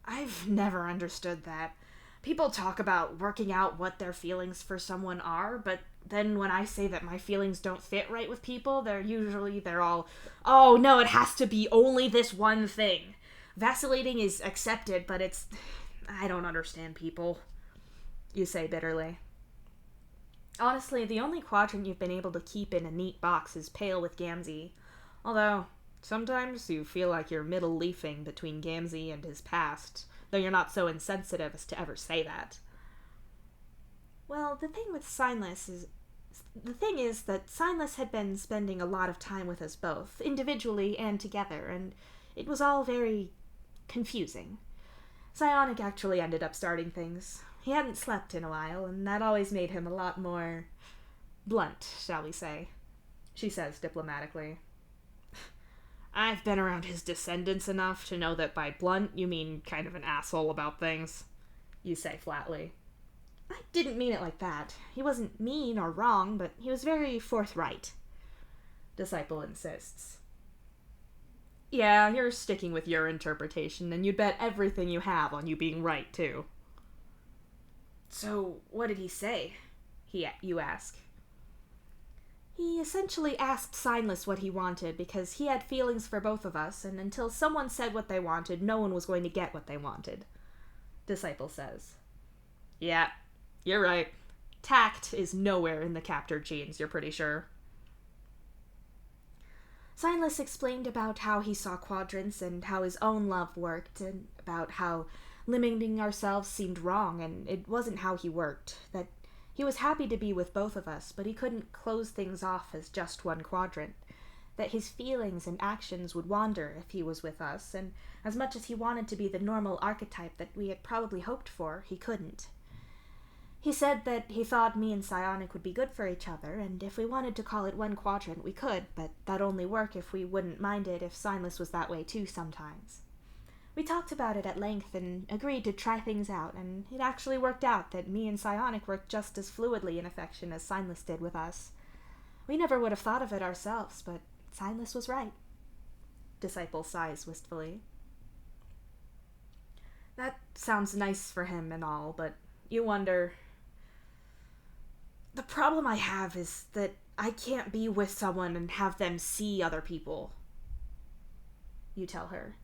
I've never understood that. People talk about working out what their feelings for someone are, but then when I say that my feelings don't fit right with people, they're all, oh no, it has to be only this one thing. Vacillating is accepted, but I don't understand people, you say bitterly. Honestly, the only quadrant you've been able to keep in a neat box is Pale with Gamzee. Although, sometimes you feel like you're middle leafing between Gamzee and his past, though you're not so insensitive as to ever say that. Well, the thing is that Signless had been spending a lot of time with us both, individually and together, and it was all very confusing. Psionic actually ended up starting things. He hadn't slept in a while, and that always made him a lot more blunt, shall we say, she says diplomatically. I've been around his descendants enough to know that by blunt you mean kind of an asshole about things, you say flatly. I didn't mean it like that. He wasn't mean or wrong, but he was very forthright, Disciple insists. Yeah, you're sticking with your interpretation, and you'd bet everything you have on you being right, too. So, what did he say? You ask. He essentially asked Signless what he wanted, because he had feelings for both of us, and until someone said what they wanted, no one was going to get what they wanted, Disciple says. Yeah, you're right. Tact is nowhere in the captor genes, you're pretty sure. Signless explained about how he saw quadrants and how his own love worked, and about how limiting ourselves seemed wrong and it wasn't how he worked, that he was happy to be with both of us, but he couldn't close things off as just one quadrant, that his feelings and actions would wander if he was with us, and as much as he wanted to be the normal archetype that we had probably hoped for, he couldn't. He said that he thought me and Psionic would be good for each other, and if we wanted to call it one quadrant, we could, but that'd only work if we wouldn't mind it if Signless was that way too sometimes. We talked about it at length and agreed to try things out, and it actually worked out that me and Psionic worked just as fluidly in affection as Signless did with us. We never would have thought of it ourselves, but Signless was right. Disciple sighs wistfully. That sounds nice for him and all, but you wonder... The problem I have is that I can't be with someone and have them see other people. You tell her.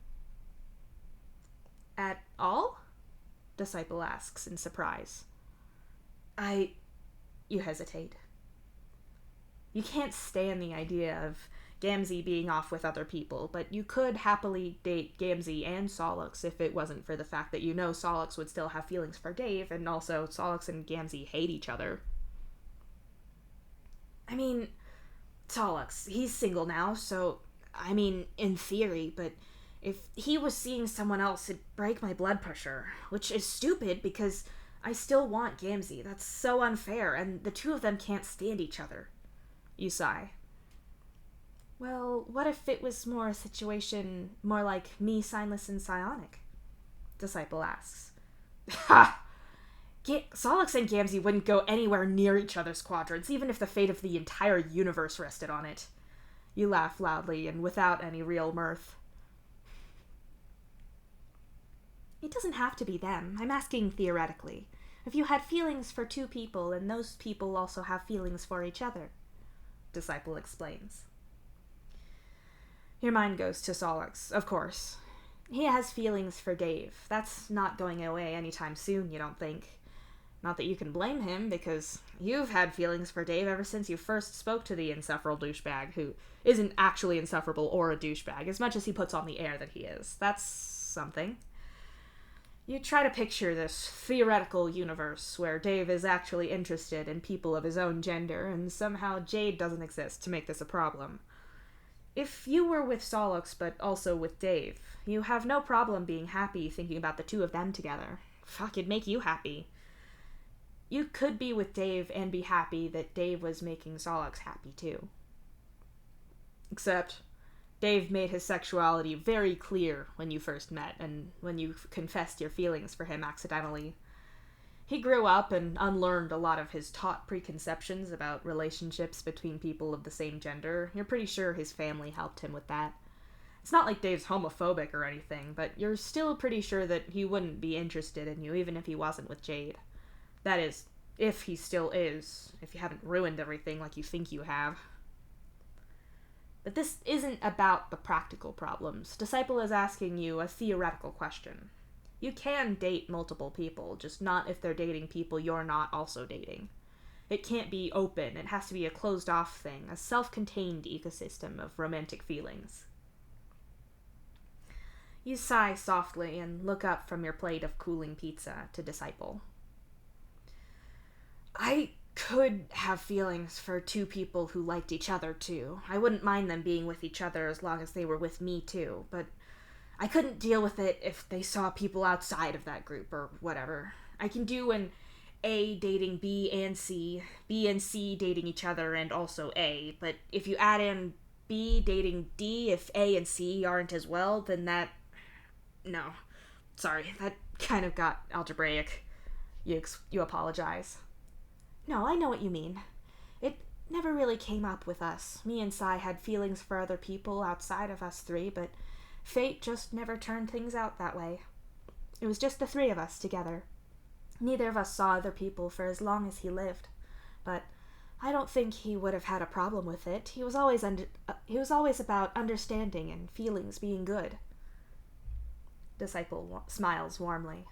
At all? Disciple asks in surprise. You hesitate. You can't stand the idea of Gamzee being off with other people, but you could happily date Gamzee and Solix if it wasn't for the fact that you know Solix would still have feelings for Dave, and also Solix and Gamzee hate each other. I mean, Solix, he's single now, so, in theory, but if he was seeing someone else, it'd break my blood pressure, which is stupid because I still want Gamzee. That's so unfair, and the two of them can't stand each other. You sigh. Well, what if it was more a situation more like me, Signless, and Psionic? Disciple asks. Ha! Solix and Gamzee wouldn't go anywhere near each other's quadrants, even if the fate of the entire universe rested on it. You laugh loudly and without any real mirth. It doesn't have to be them. I'm asking theoretically. If you had feelings for two people, and those people also have feelings for each other, Disciple explains. Your mind goes to Solix, of course. He has feelings for Dave. That's not going away anytime soon, you don't think? Not that you can blame him, because you've had feelings for Dave ever since you first spoke to the insufferable douchebag, who isn't actually insufferable or a douchebag, as much as he puts on the air that he is. That's something. You try to picture this theoretical universe where Dave is actually interested in people of his own gender, and somehow Jade doesn't exist to make this a problem. If you were with Solix, but also with Dave, you have no problem being happy thinking about the two of them together. Fuck, it'd make you happy. You could be with Dave and be happy that Dave was making Solix happy too. Except, Dave made his sexuality very clear when you first met, and when you confessed your feelings for him accidentally. He grew up and unlearned a lot of his taught preconceptions about relationships between people of the same gender. You're pretty sure his family helped him with that. It's not like Dave's homophobic or anything, but you're still pretty sure that he wouldn't be interested in you even if he wasn't with Jade. That is, if he still is, if you haven't ruined everything like you think you have. But this isn't about the practical problems. Disciple is asking you a theoretical question. You can date multiple people, just not if they're dating people you're not also dating. It can't be open. It has to be a closed-off thing, a self-contained ecosystem of romantic feelings. You sigh softly and look up from your plate of cooling pizza to Disciple. I could have feelings for two people who liked each other, too. I wouldn't mind them being with each other as long as they were with me, too, but I couldn't deal with it if they saw people outside of that group or whatever. I can do an A dating B and C dating each other and also A, but if you add in B dating D if A and C aren't as well, then that... No. Sorry, that kind of got algebraic. You apologize. No, I know what you mean. It never really came up with us. Me and Sai had feelings for other people outside of us three, but fate just never turned things out that way. It was just the three of us together. Neither of us saw other people for as long as he lived, but I don't think he would have had a problem with it. He was always about understanding and feelings being good. Disciple smiles warmly.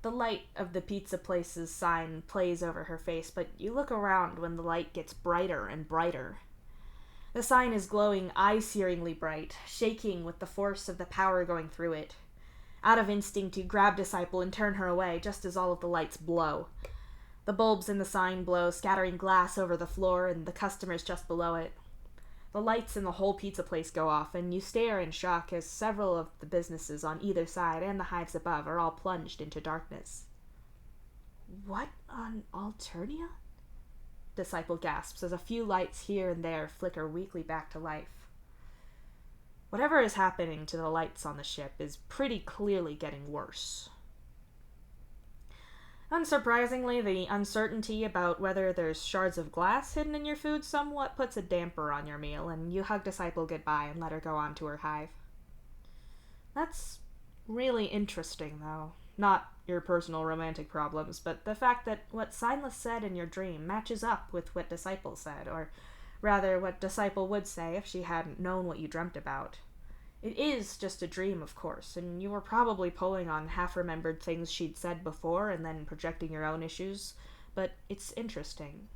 The light of the pizza place's sign plays over her face, but you look around when the light gets brighter and brighter. The sign is glowing eye-searingly bright, shaking with the force of the power going through it. Out of instinct, you grab Disciple and turn her away just as all of the lights blow. The bulbs in the sign blow, scattering glass over the floor and the customers just below it. The lights in the whole pizza place go off, and you stare in shock as several of the businesses on either side and the hives above are all plunged into darkness. What on Alternia? Disciple gasps as a few lights here and there flicker weakly back to life. Whatever is happening to the lights on the ship is pretty clearly getting worse. Unsurprisingly, the uncertainty about whether there's shards of glass hidden in your food somewhat puts a damper on your meal, and you hug Disciple goodbye and let her go on to her hive. That's really interesting, though. Not your personal romantic problems, but the fact that what Signless said in your dream matches up with what Disciple said, or rather what Disciple would say if she hadn't known what you dreamt about. It is just a dream, of course, and you were probably pulling on half-remembered things she'd said before and then projecting your own issues, but it's interesting.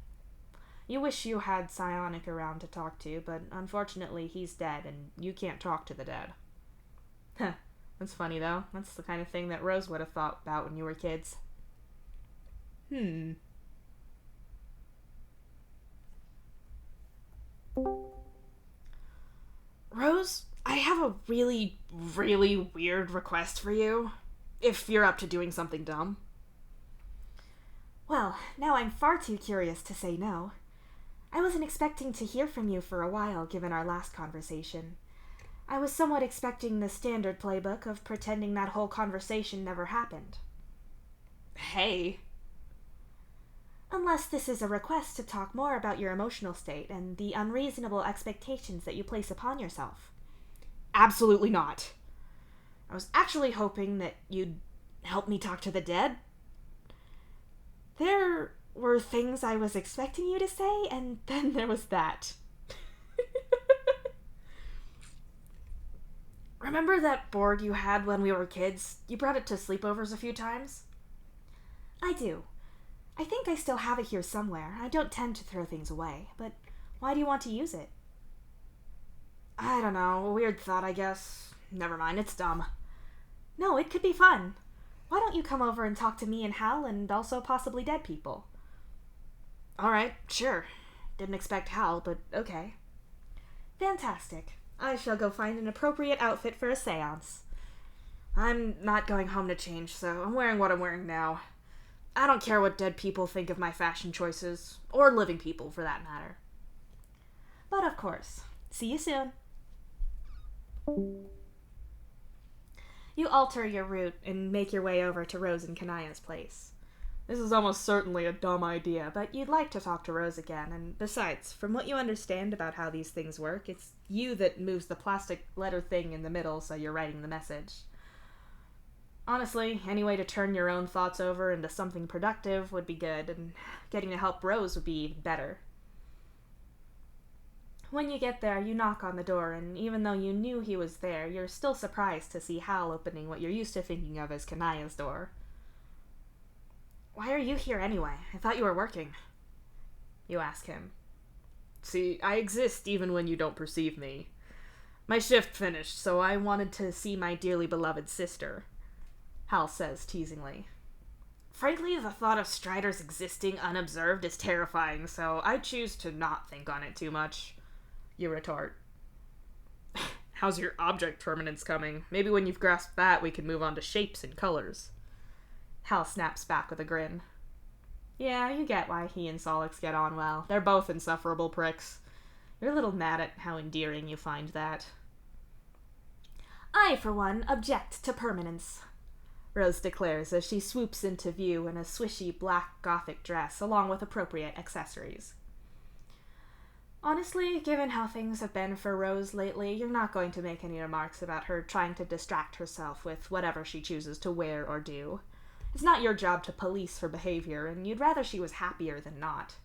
You wish you had Psionic around to talk to, but unfortunately he's dead, and you can't talk to the dead. Heh, that's funny, though. That's the kind of thing that Rose would have thought about when you were kids. Rose, I have a really, really weird request for you, if you're up to doing something dumb. Well, now I'm far too curious to say no. I wasn't expecting to hear from you for a while, given our last conversation. I was somewhat expecting the standard playbook of pretending that whole conversation never happened. Hey. Unless this is a request to talk more about your emotional state and the unreasonable expectations that you place upon yourself. Absolutely not. I was actually hoping that you'd help me talk to the dead. There were things I was expecting you to say, and then there was that. Remember that board you had when we were kids? You brought it to sleepovers a few times? I do. I think I still have it here somewhere. I don't tend to throw things away, but why do you want to use it? I don't know, a weird thought, I guess. Never mind, it's dumb. No, it could be fun. Why don't you come over and talk to me and Hal and also possibly dead people? Alright, sure. Didn't expect Hal, but okay. Fantastic. I shall go find an appropriate outfit for a seance. I'm not going home to change, so I'm wearing what I'm wearing now. I don't care what dead people think of my fashion choices, or living people, for that matter. But of course. See you soon. You alter your route and make your way over to Rose and Kanaya's place. This is almost certainly a dumb idea, but you'd like to talk to Rose again, and besides, from what you understand about how these things work, it's you that moves the plastic letter thing in the middle so you're writing the message. Honestly, any way to turn your own thoughts over into something productive would be good, and getting to help Rose would be even better. When you get there, you knock on the door, and even though you knew he was there, you're still surprised to see Hal opening what you're used to thinking of as Kanaya's door. Why are you here anyway? I thought you were working. You ask him. See, I exist even when you don't perceive me. My shift finished, so I wanted to see my dearly beloved sister, Hal says teasingly. Frankly, the thought of Striders existing unobserved is terrifying, so I choose to not think on it too much, you retort. How's your object permanence coming? Maybe when you've grasped that, we can move on to shapes and colors. Hal snaps back with a grin. Yeah, you get why he and Solix get on well. They're both insufferable pricks. You're a little mad at how endearing you find that. I, for one, object to permanence, Rose declares as she swoops into view in a swishy black gothic dress along with appropriate accessories. Honestly, given how things have been for Rose lately, you're not going to make any remarks about her trying to distract herself with whatever she chooses to wear or do. It's not your job to police her behavior, and you'd rather she was happier than not.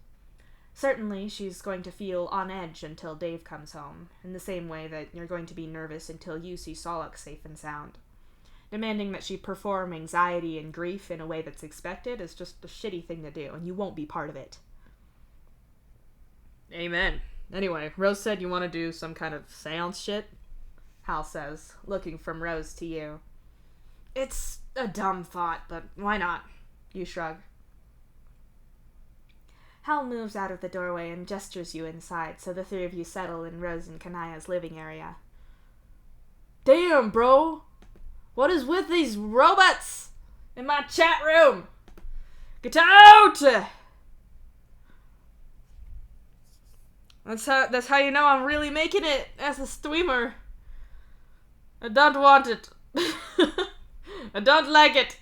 Certainly, she's going to feel on edge until Dave comes home, in the same way that you're going to be nervous until you see Solix safe and sound. Demanding that she perform anxiety and grief in a way that's expected is just a shitty thing to do, and you won't be part of it. Amen. Anyway, Rose said you want to do some kind of seance shit? Hal says, looking from Rose to you. It's a dumb thought, but why not? You shrug. Hal moves out of the doorway and gestures you inside, so the three of you settle in Rose and Kanaya's living area. Damn, bro! What is with these robots in my chat room? Get out! That's how you know I'm really making it as a streamer. I don't want it. I don't like it.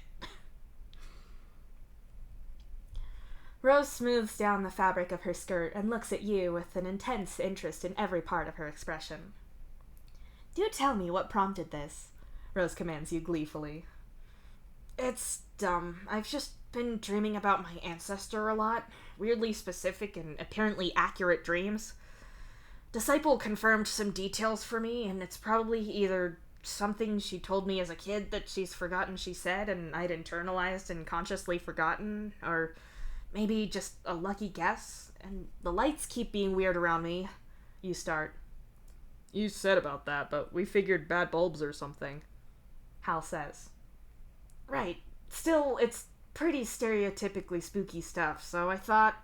Rose smooths down the fabric of her skirt and looks at you with an intense interest in every part of her expression. Do tell me what prompted this, Rose commands you gleefully. It's dumb. I've just been dreaming about my ancestor a lot. Weirdly specific and apparently accurate dreams. Disciple confirmed some details for me, and it's probably either something she told me as a kid that she's forgotten she said and I'd internalized and consciously forgotten, or maybe just a lucky guess. And the lights keep being weird around me. You start. You said about that, but we figured bad bulbs or something, Hal says. Right. Still, it's pretty stereotypically spooky stuff, so I thought,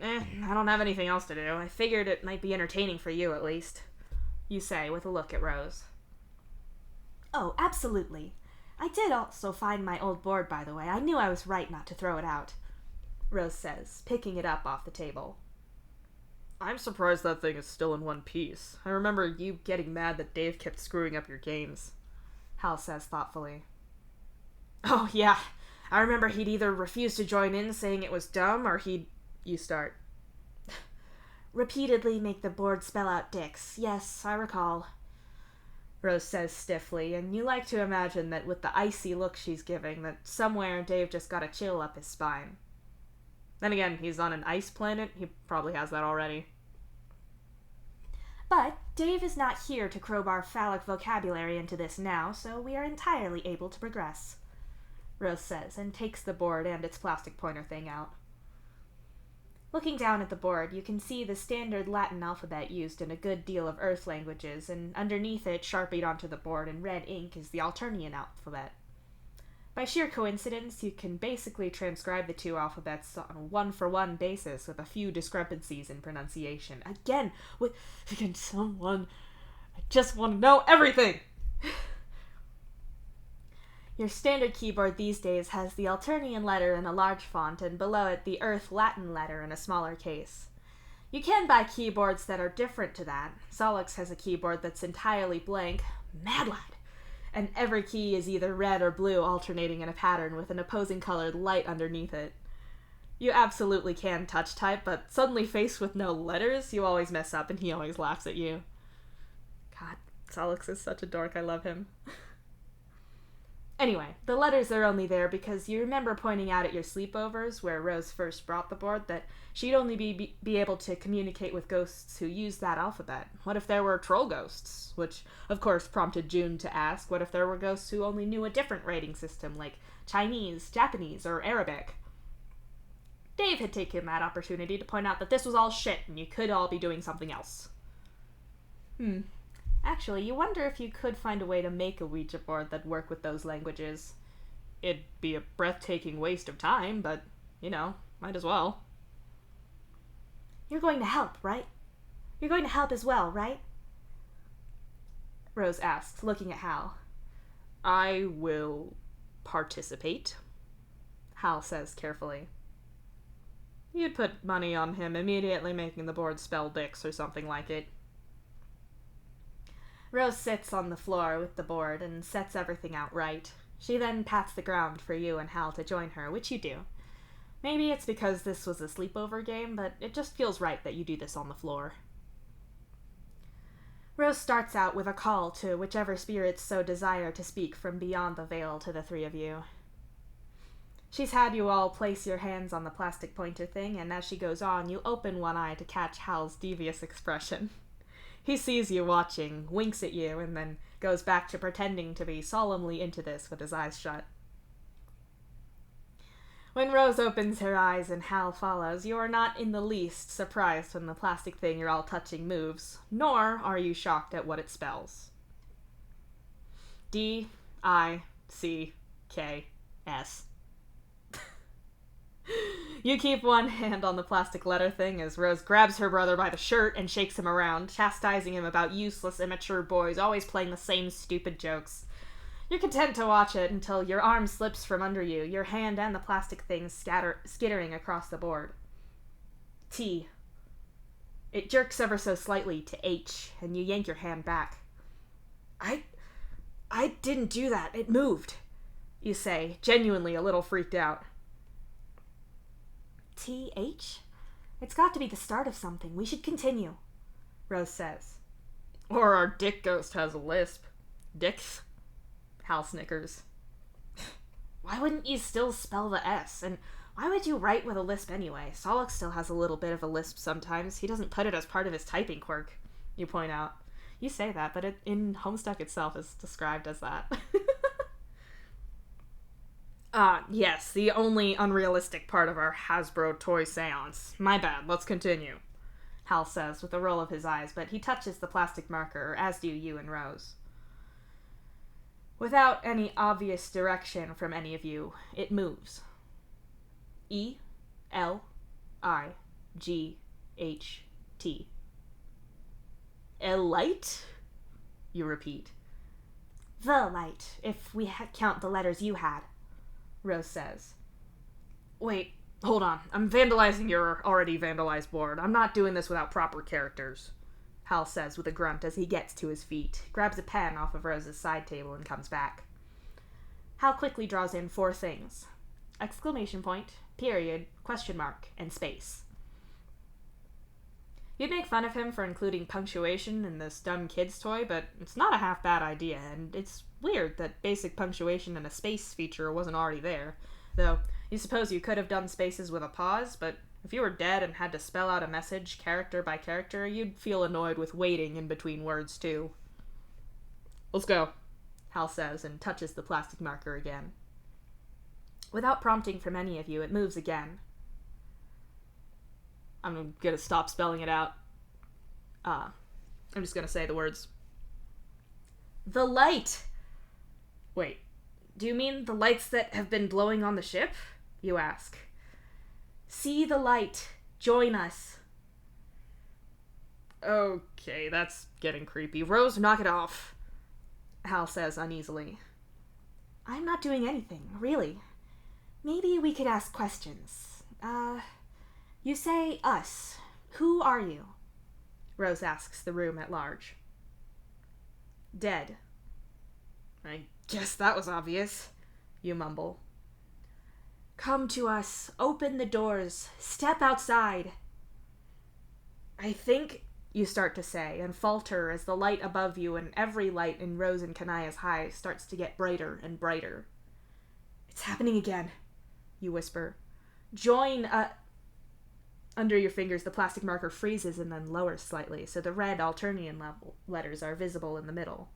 I don't have anything else to do. I figured it might be entertaining for you, at least, you say with a look at Rose. Oh, absolutely. I did also find my old board, by the way. I knew I was right not to throw it out, Rose says, picking it up off the table. I'm surprised that thing is still in one piece. I remember you getting mad that Dave kept screwing up your games, Hal says thoughtfully. Oh, yeah. I remember he'd either refuse to join in saying it was dumb, or You start. Repeatedly make the board spell out dicks. Yes, I recall, Rose says stiffly, and you like to imagine that with the icy look she's giving, that somewhere Dave just got a chill up his spine. Then again, he's on an ice planet. He probably has that already. But Dave is not here to crowbar phallic vocabulary into this now, so we are entirely able to progress, Rose says, and takes the board and its plastic pointer thing out. Looking down at the board, you can see the standard Latin alphabet used in a good deal of Earth languages, and underneath it, sharpied onto the board in red ink, is the Alternian alphabet. By sheer coincidence, you can basically transcribe the two alphabets on a one-for-one basis with a few discrepancies in pronunciation. Again, someone... I just want to know everything! Your standard keyboard these days has the Alternian letter in a large font, and below it the Earth Latin letter in a smaller case. You can buy keyboards that are different to that. Solix has a keyboard that's entirely blank. Mad lad! And every key is either red or blue, alternating in a pattern with an opposing colored light underneath it. You absolutely can touch type, but suddenly faced with no letters, you always mess up and he always laughs at you. God, Solix is such a dork, I love him. Anyway, the letters are only there because you remember pointing out at your sleepovers, where Rose first brought the board, that she'd only be able to communicate with ghosts who used that alphabet. What if there were troll ghosts? Which, of course, prompted June to ask, what if there were ghosts who only knew a different writing system, like Chinese, Japanese, or Arabic? Dave had taken that opportunity to point out that this was all shit and you could all be doing something else. Actually, you wonder if you could find a way to make a Ouija board that'd work with those languages. It'd be a breathtaking waste of time, but, might as well. You're going to help, right? You're going to help as well, right? Rose asks, looking at Hal. I will participate, Hal says carefully. You'd put money on him immediately making the board spell dicks or something like it. Rose sits on the floor with the board and sets everything out right. She then pats the ground for you and Hal to join her, which you do. Maybe it's because this was a sleepover game, but it just feels right that you do this on the floor. Rose starts out with a call to whichever spirits so desire to speak from beyond the veil to the three of you. She's had you all place your hands on the plastic pointer thing, and as she goes on, you open one eye to catch Hal's devious expression. He sees you watching, winks at you, and then goes back to pretending to be solemnly into this with his eyes shut. When Rose opens her eyes and Hal follows, you are not in the least surprised when the plastic thing you're all touching moves, nor are you shocked at what it spells. D-I-C-K-S. You keep one hand on the plastic letter thing as Rose grabs her brother by the shirt and shakes him around, chastising him about useless, immature boys always playing the same stupid jokes. You're content to watch it until your arm slips from under you, your hand and the plastic thing skittering across the board. T. It jerks ever so slightly to H, and you yank your hand back. I didn't do that. It moved, you say, genuinely a little freaked out. T-H? It's got to be the start of something. We should continue, Rose says. Or our dick ghost has a lisp. Dicks? Hal snickers. Why wouldn't you still spell the S? And why would you write with a lisp anyway? Solix still has a little bit of a lisp sometimes. He doesn't put it as part of his typing quirk, you point out. You say that, but in Homestuck itself is described as that. Yes, the only unrealistic part of our Hasbro toy seance. My bad, let's continue, Hal says with a roll of his eyes, but he touches the plastic marker, as do you and Rose. Without any obvious direction from any of you, it moves. E-L-I-G-H-T. Elite? You repeat. The light, if we count the letters you had, Rose says. Wait, hold on. I'm vandalizing your already vandalized board. I'm not doing this without proper characters, Hal says with a grunt as he gets to his feet, grabs a pen off of Rose's side table and comes back. Hal quickly draws in 4 things. Exclamation point, period, question mark, and space. You'd make fun of him for including punctuation in this dumb kid's toy, but it's not a half bad idea, and it's weird that basic punctuation and a space feature wasn't already there. Though, you suppose you could have done spaces with a pause, but if you were dead and had to spell out a message character by character, you'd feel annoyed with waiting in between words too. Let's go, Hal says and touches the plastic marker again. Without prompting from any of you, it moves again. I'm gonna stop spelling it out. I'm just gonna say the words. The light! Wait, do you mean the lights that have been glowing on the ship? You ask. See the light. Join us. Okay, that's getting creepy. Rose, knock it off, Hal says uneasily. I'm not doing anything, really. Maybe we could ask questions. You say us. Who are you? Rose asks the room at large. Dead. I guess that was obvious, you mumble. Come to us. Open the doors. Step outside. I think, you start to say, and falter as the light above you and every light in Rose and Kanaya's hive starts to get brighter and brighter. It's happening again, you whisper. Join Under your fingers, the plastic marker freezes and then lowers slightly, so the red Alternian letters are visible in the middle.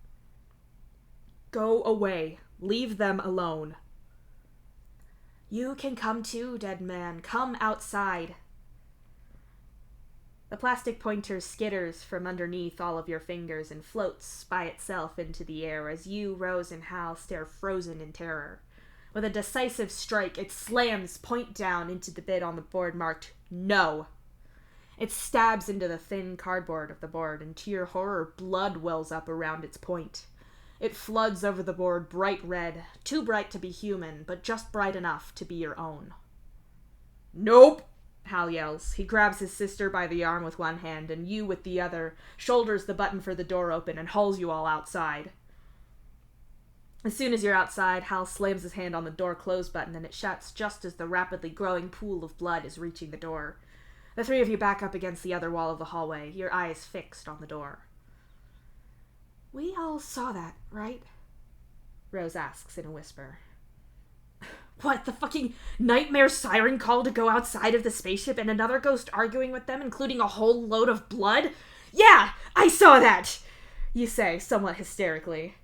Go away. Leave them alone. You can come too, dead man. Come outside. The plastic pointer skitters from underneath all of your fingers and floats by itself into the air as you, Rose, and Hal stare frozen in terror. With a decisive strike, it slams point down into the bit on the board marked No. It stabs into the thin cardboard of the board, and to your horror, blood wells up around its point. It floods over the board bright red, too bright to be human, but just bright enough to be your own. Nope! Hal yells. He grabs his sister by the arm with one hand, and you with the other, shoulders the button for the door open, and hauls you all outside. As soon as you're outside, Hal slams his hand on the door close button, and it shuts just as the rapidly growing pool of blood is reaching the door. The three of you back up against the other wall of the hallway, your eyes fixed on the door. We all saw that, right? Rose asks in a whisper. What, the fucking nightmare siren call to go outside of the spaceship and another ghost arguing with them, including a whole load of blood? Yeah, I saw that! You say, somewhat hysterically.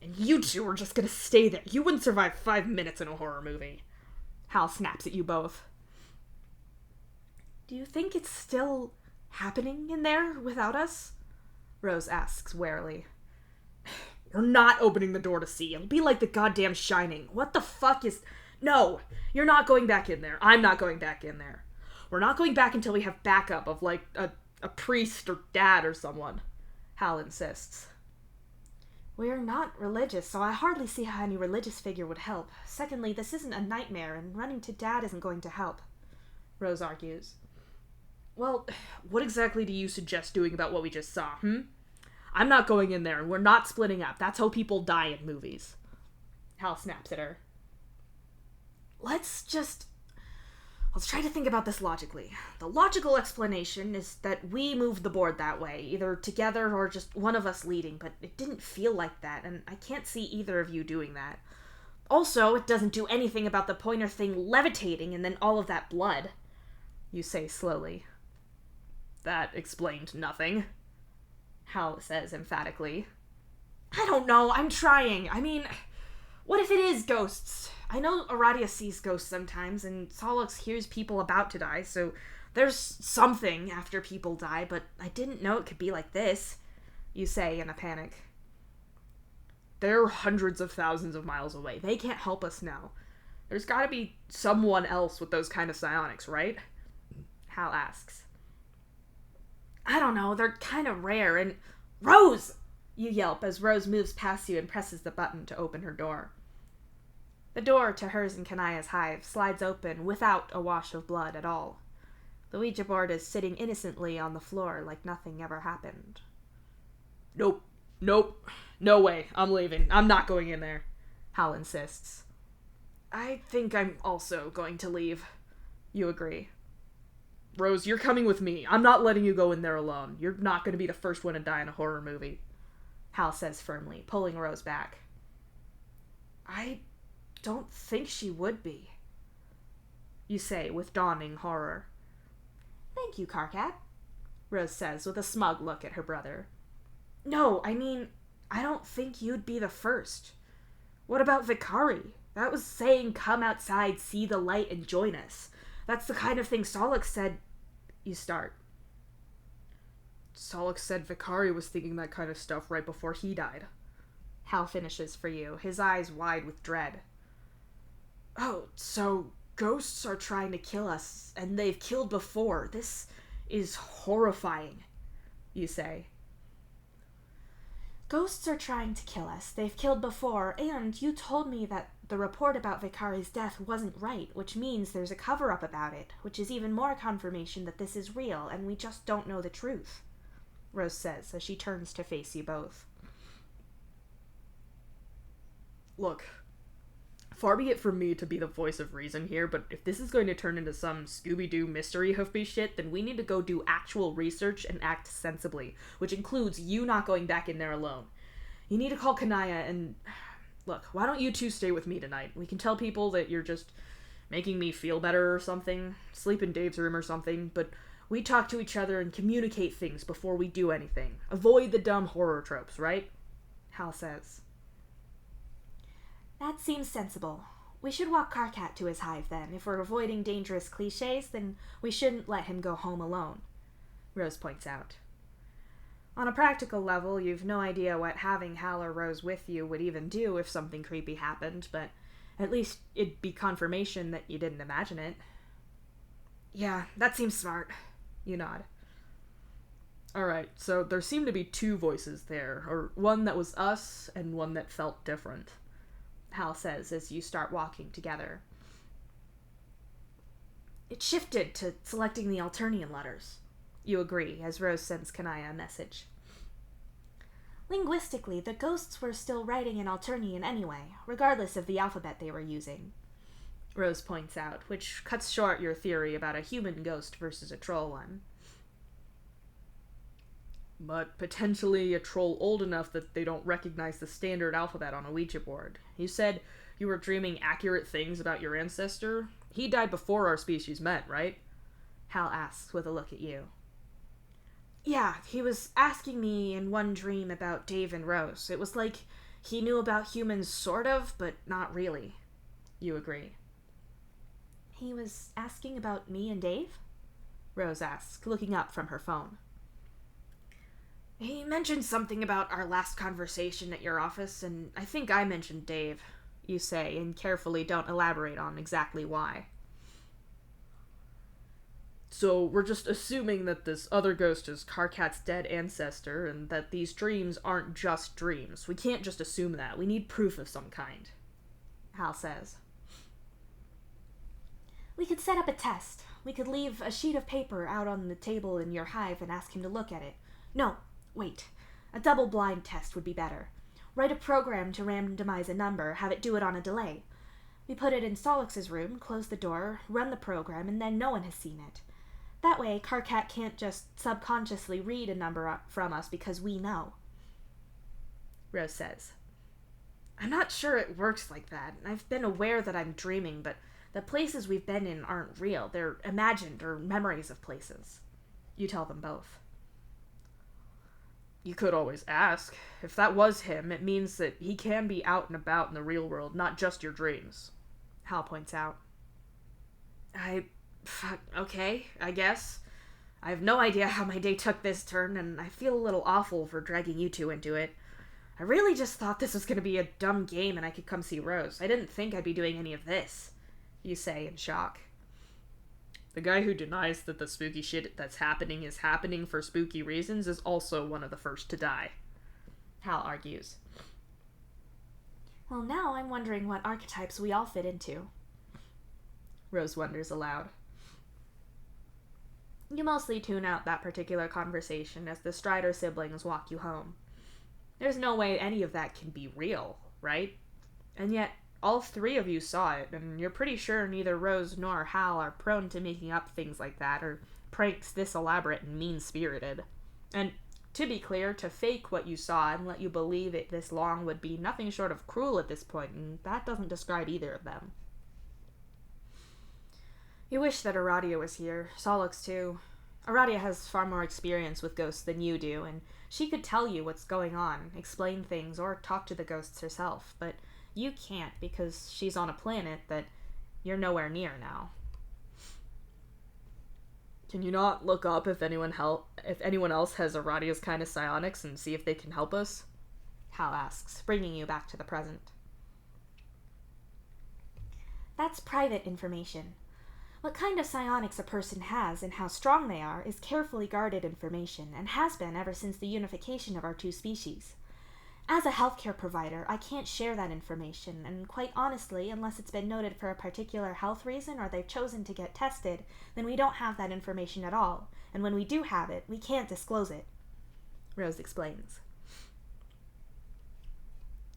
And you two were just gonna stay there. You wouldn't survive 5 minutes in a horror movie. Hal snaps at you both. Do you think it's still happening in there without us? Rose asks warily. We're not opening the door to see. It'll be like the goddamn Shining. What the fuck is... No, you're not going back in there. I'm not going back in there. We're not going back until we have backup of, like, a priest or dad or someone. Hal insists. We're not religious, so I hardly see how any religious figure would help. Secondly, this isn't a nightmare, and running to Dad isn't going to help. Rose argues. Well, what exactly do you suggest doing about what we just saw, I'm not going in there, and we're not splitting up. That's how people die in movies. Hal snaps at her. Let's try to think about this logically. The logical explanation is that we moved the board that way, either together or just one of us leading, but it didn't feel like that, and I can't see either of you doing that. Also, it doesn't do anything about the pointer thing levitating and then all of that blood. You say slowly. That explained nothing, Hal says emphatically. I don't know, I'm trying. I mean, what if it is ghosts? I know Aradia sees ghosts sometimes, and Solix hears people about to die, so there's something after people die, but I didn't know it could be like this, you say in a panic. They're hundreds of thousands of miles away. They can't help us now. There's gotta be someone else with those kind of psionics, right? Hal asks. I don't know, they're kind of rare, and... Rose! You yelp as Rose moves past you and presses the button to open her door. The door to hers and Kanaya's hive slides open without a wash of blood at all. The Ouija board is sitting innocently on the floor like nothing ever happened. Nope. No way. I'm leaving. I'm not going in there, Hal insists. I think I'm also going to leave. You agree. Rose, you're coming with me. I'm not letting you go in there alone. You're not going to be the first one to die in a horror movie, Hal says firmly, pulling Rose back. I don't think she would be, you say with dawning horror. Thank you, Karkat, Rose says with a smug look at her brother. No, I mean, I don't think you'd be the first. What about Vicari? That was saying come outside, see the light, and join us. That's the kind of thing Solix said... You start. Solix said Vicari was thinking that kind of stuff right before he died. Hal finishes for you, his eyes wide with dread. Oh, so ghosts are trying to kill us, and they've killed before. This is horrifying, you say. Ghosts are trying to kill us. They've killed before, and you told me that the report about Vicari's death wasn't right, which means there's a cover-up about it, which is even more confirmation that this is real, and we just don't know the truth, Rose says as she turns to face you both. Look, far be it from me to be the voice of reason here, but if this is going to turn into some Scooby-Doo mystery hoofy shit, then we need to go do actual research and act sensibly, which includes you not going back in there alone. You need to call Kanaya and... Look, why don't you two stay with me tonight? We can tell people that you're just making me feel better or something, sleep in Dave's room or something, but we talk to each other and communicate things before we do anything. Avoid the dumb horror tropes, right? Hal says. That seems sensible. We should walk Karkat to his hive then. If we're avoiding dangerous cliches, then we shouldn't let him go home alone, Rose points out. On a practical level, you've no idea what having Hal or Rose with you would even do if something creepy happened, but at least it'd be confirmation that you didn't imagine it. Yeah, that seems smart. You nod. Alright, so there seemed to be two voices there, or one that was us and one that felt different, Hal says as you start walking together. It shifted to selecting the Alternian letters. You agree, as Rose sends Kanaya a message. Linguistically, the ghosts were still writing in Alternian anyway, regardless of the alphabet they were using, Rose points out, which cuts short your theory about a human ghost versus a troll one. But potentially a troll old enough that they don't recognize the standard alphabet on a Ouija board. You said you were dreaming accurate things about your ancestor? He died before our species met, right? Hal asks with a look at you. Yeah, he was asking me in one dream about Dave and Rose. It was like he knew about humans sort of, but not really. You agree. He was asking about me and Dave? Rose asks, looking up from her phone. He mentioned something about our last conversation at your office, and I think I mentioned Dave, you say, and carefully don't elaborate on exactly why. So we're just assuming that this other ghost is Karkat's dead ancestor, and that these dreams aren't just dreams. We can't just assume that. We need proof of some kind, Hal says. We could set up a test. We could leave a sheet of paper out on the table in your hive and ask him to look at it. No, wait. A double-blind test would be better. Write a program to randomize a number, have it do it on a delay. We put it in Solix's room, close the door, run the program, and then no one has seen it. That way, Karkat can't just subconsciously read a number from us because we know. Rose says. I'm not sure it works like that. I've been aware that I'm dreaming, but the places we've been in aren't real. They're imagined or memories of places. You tell them both. You could always ask. If that was him, it means that he can be out and about in the real world, not just your dreams, Hal points out. Okay, I guess. I have no idea how my day took this turn, and I feel a little awful for dragging you two into it. I really just thought this was going to be a dumb game and I could come see Rose. I didn't think I'd be doing any of this, you say in shock. The guy who denies that the spooky shit that's happening is happening for spooky reasons is also one of the first to die, Hal argues. Well, now I'm wondering what archetypes we all fit into, Rose wonders aloud. You mostly tune out that particular conversation as the Strider siblings walk you home. There's no way any of that can be real, right? And yet, all three of you saw it, and you're pretty sure neither Rose nor Hal are prone to making up things like that, or pranks this elaborate and mean-spirited. And, to be clear, to fake what you saw and let you believe it this long would be nothing short of cruel at this point, and that doesn't describe either of them. You wish that Aradia was here. Solix, too. Aradia has far more experience with ghosts than you do, and she could tell you what's going on, explain things, or talk to the ghosts herself, but you can't because she's on a planet that you're nowhere near now. Can you not look up if anyone else has Aradia's kind of psionics and see if they can help us? Hal asks, bringing you back to the present. That's private information. What kind of psionics a person has and how strong they are is carefully guarded information and has been ever since the unification of our two species. As a healthcare provider, I can't share that information, and quite honestly, unless it's been noted for a particular health reason or they've chosen to get tested, then we don't have that information at all, and when we do have it, we can't disclose it, Rose explains.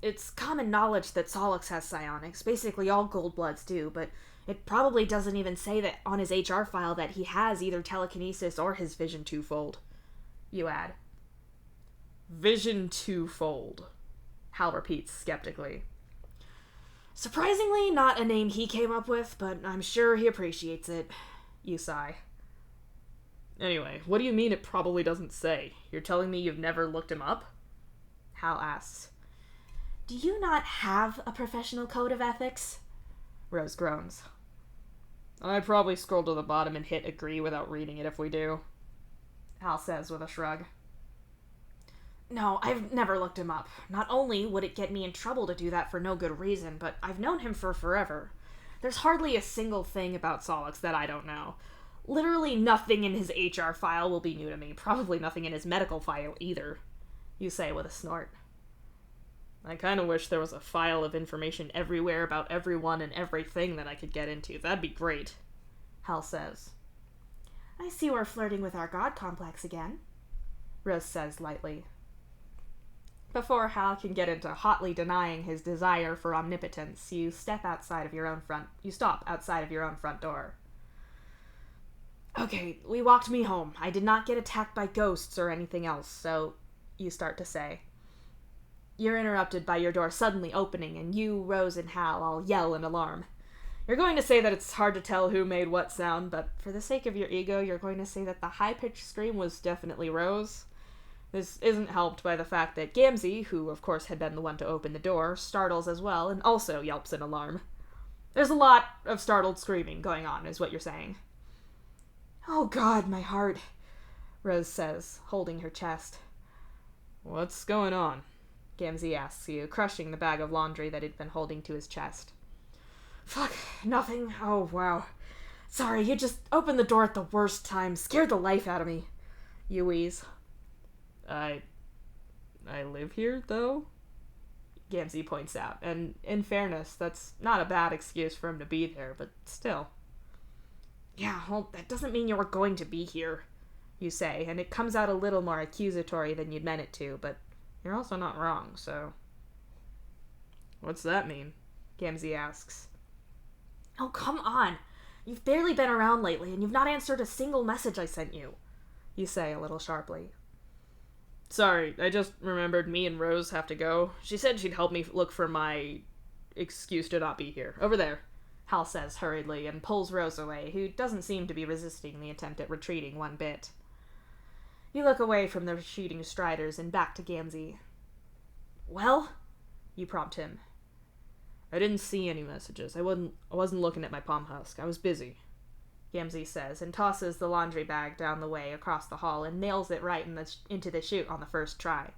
It's common knowledge that Solix has psionics. Basically all Goldbloods do, but it probably doesn't even say that on his HR file that he has either telekinesis or his vision twofold. You add. Vision twofold, Hal repeats skeptically. Surprisingly, not a name he came up with, but I'm sure he appreciates it. You sigh. Anyway, what do you mean it probably doesn't say? You're telling me you've never looked him up? Hal asks. Do you not have a professional code of ethics? Rose groans. I probably scroll to the bottom and hit agree without reading it if we do, Hal says with a shrug. No, I've never looked him up. Not only would it get me in trouble to do that for no good reason, but I've known him for forever. There's hardly a single thing about Solix that I don't know. Literally nothing in his HR file will be new to me. Probably nothing in his medical file either, you say with a snort. I kind of wish there was a file of information everywhere about everyone and everything that I could get into. That'd be great, Hal says. I see we're flirting with our god complex again, Rose says lightly. Before Hal can get into hotly denying his desire for omnipotence, you stop outside of your own front door. Okay, we walked me home. I did not get attacked by ghosts or anything else, so you start to say. You're interrupted by your door suddenly opening, and you, Rose, and Hal all yell in alarm. You're going to say that it's hard to tell who made what sound, but for the sake of your ego, you're going to say that the high-pitched scream was definitely Rose. This isn't helped by the fact that Gamzee, who of course had been the one to open the door, startles as well and also yelps in alarm. There's a lot of startled screaming going on, is what you're saying. Oh God, my heart, Rose says, holding her chest. What's going on? Gamzee asks you, crushing the bag of laundry that he'd been holding to his chest. Fuck, nothing. Oh, wow. Sorry, you just opened the door at the worst time. Scared the life out of me. You wheeze. I live here, though? Gamzee points out, and in fairness, that's not a bad excuse for him to be there, but still. Yeah, well, that doesn't mean you were going to be here, you say, and it comes out a little more accusatory than you'd meant it to, but you're also not wrong, so... What's that mean? Gamzee asks. Oh, come on. You've barely been around lately, and you've not answered a single message I sent you, you say a little sharply. Sorry, I just remembered me and Rose have to go. She said she'd help me look for my excuse to not be here. Over there, Hal says hurriedly, and pulls Rose away, who doesn't seem to be resisting the attempt at retreating one bit. You look away from the retreating Striders and back to Gamzee. Well? You prompt him. I didn't see any messages. I wasn't looking at my palm husk. I was busy, Gamzee says, and tosses the laundry bag down the way across the hall and nails it right into the chute on the first try.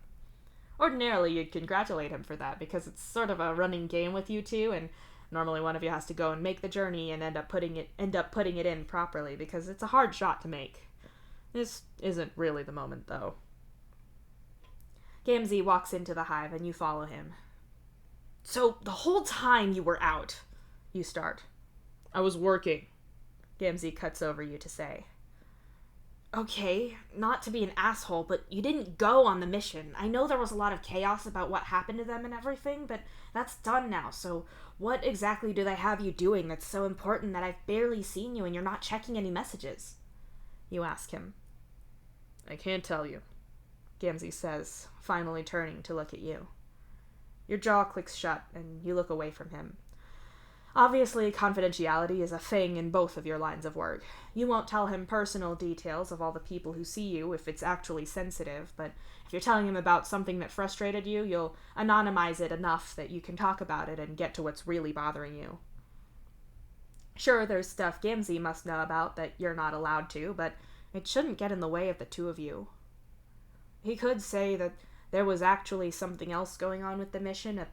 Ordinarily, you'd congratulate him for that, because it's sort of a running game with you two, and normally one of you has to go and make the journey and end up putting it in properly, because it's a hard shot to make. This isn't really the moment, though. Gamzee walks into the hive, and you follow him. So, the whole time you were out, you start. I was working, Gamzee cuts over you to say. Okay, not to be an asshole, but you didn't go on the mission. I know there was a lot of chaos about what happened to them and everything, but that's done now, so what exactly do they have you doing that's so important that I've barely seen you and you're not checking any messages? You ask him. I can't tell you, Gamzee says, finally turning to look at you. Your jaw clicks shut, and you look away from him. Obviously, confidentiality is a thing in both of your lines of work. You won't tell him personal details of all the people who see you if it's actually sensitive, but if you're telling him about something that frustrated you, you'll anonymize it enough that you can talk about it and get to what's really bothering you. Sure, there's stuff Gamzee must know about that you're not allowed to, but it shouldn't get in the way of the two of you. He could say that there was actually something else going on with the mission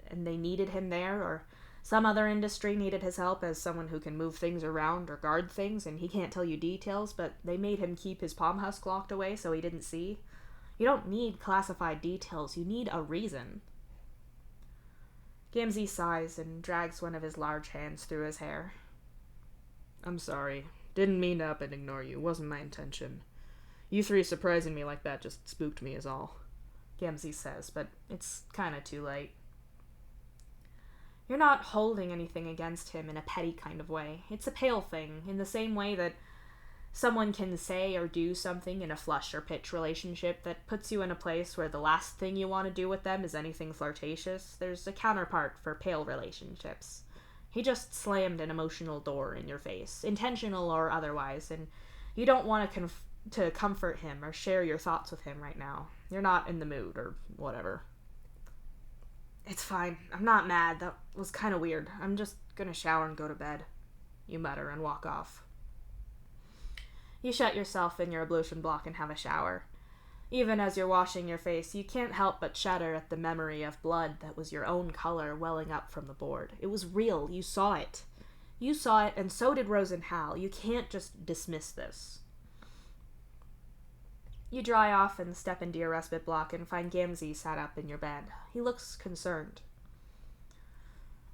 and they needed him there, or some other industry needed his help as someone who can move things around or guard things, and he can't tell you details, but they made him keep his palm husk locked away so he didn't see. You don't need classified details, you need a reason. Gamzee sighs and drags one of his large hands through his hair. I'm sorry. Didn't mean to up and ignore you. Wasn't my intention. You three surprising me like that just spooked me is all, Gamzee says, but it's kinda too late. You're not holding anything against him in a petty kind of way. It's a pale thing, in the same way that someone can say or do something in a flush or pitch relationship that puts you in a place where the last thing you want to do with them is anything flirtatious. There's a counterpart for pale relationships. He just slammed an emotional door in your face, intentional or otherwise, and you don't want to comfort him or share your thoughts with him right now. You're not in the mood or whatever. It's fine. I'm not mad. That was kind of weird. I'm just Gonna shower and go to bed, you mutter and walk off. You shut yourself in your ablution block and have a shower. Even as you're washing your face, you can't help but shudder at the memory of blood that was your own color welling up from the board. It was real. You saw it. You saw it, and so did Rose and Hal. You can't just dismiss this. You dry off and step into your respite block and find Gamzee sat up in your bed. He looks concerned.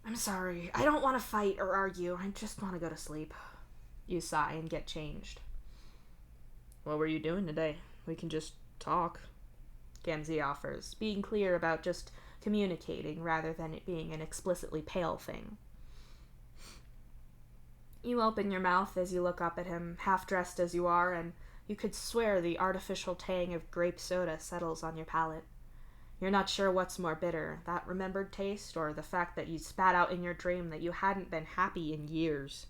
I'm sorry. I don't want to fight or argue. I just want to go to sleep. You sigh and get changed. What were you doing today? We can just talk, Gamzee offers, being clear about just communicating rather than it being an explicitly pale thing. You open your mouth as you look up at him, half-dressed as you are, and you could swear the artificial tang of grape soda settles on your palate. You're not sure what's more bitter, that remembered taste, or the fact that you spat out in your dream that you hadn't been happy in years.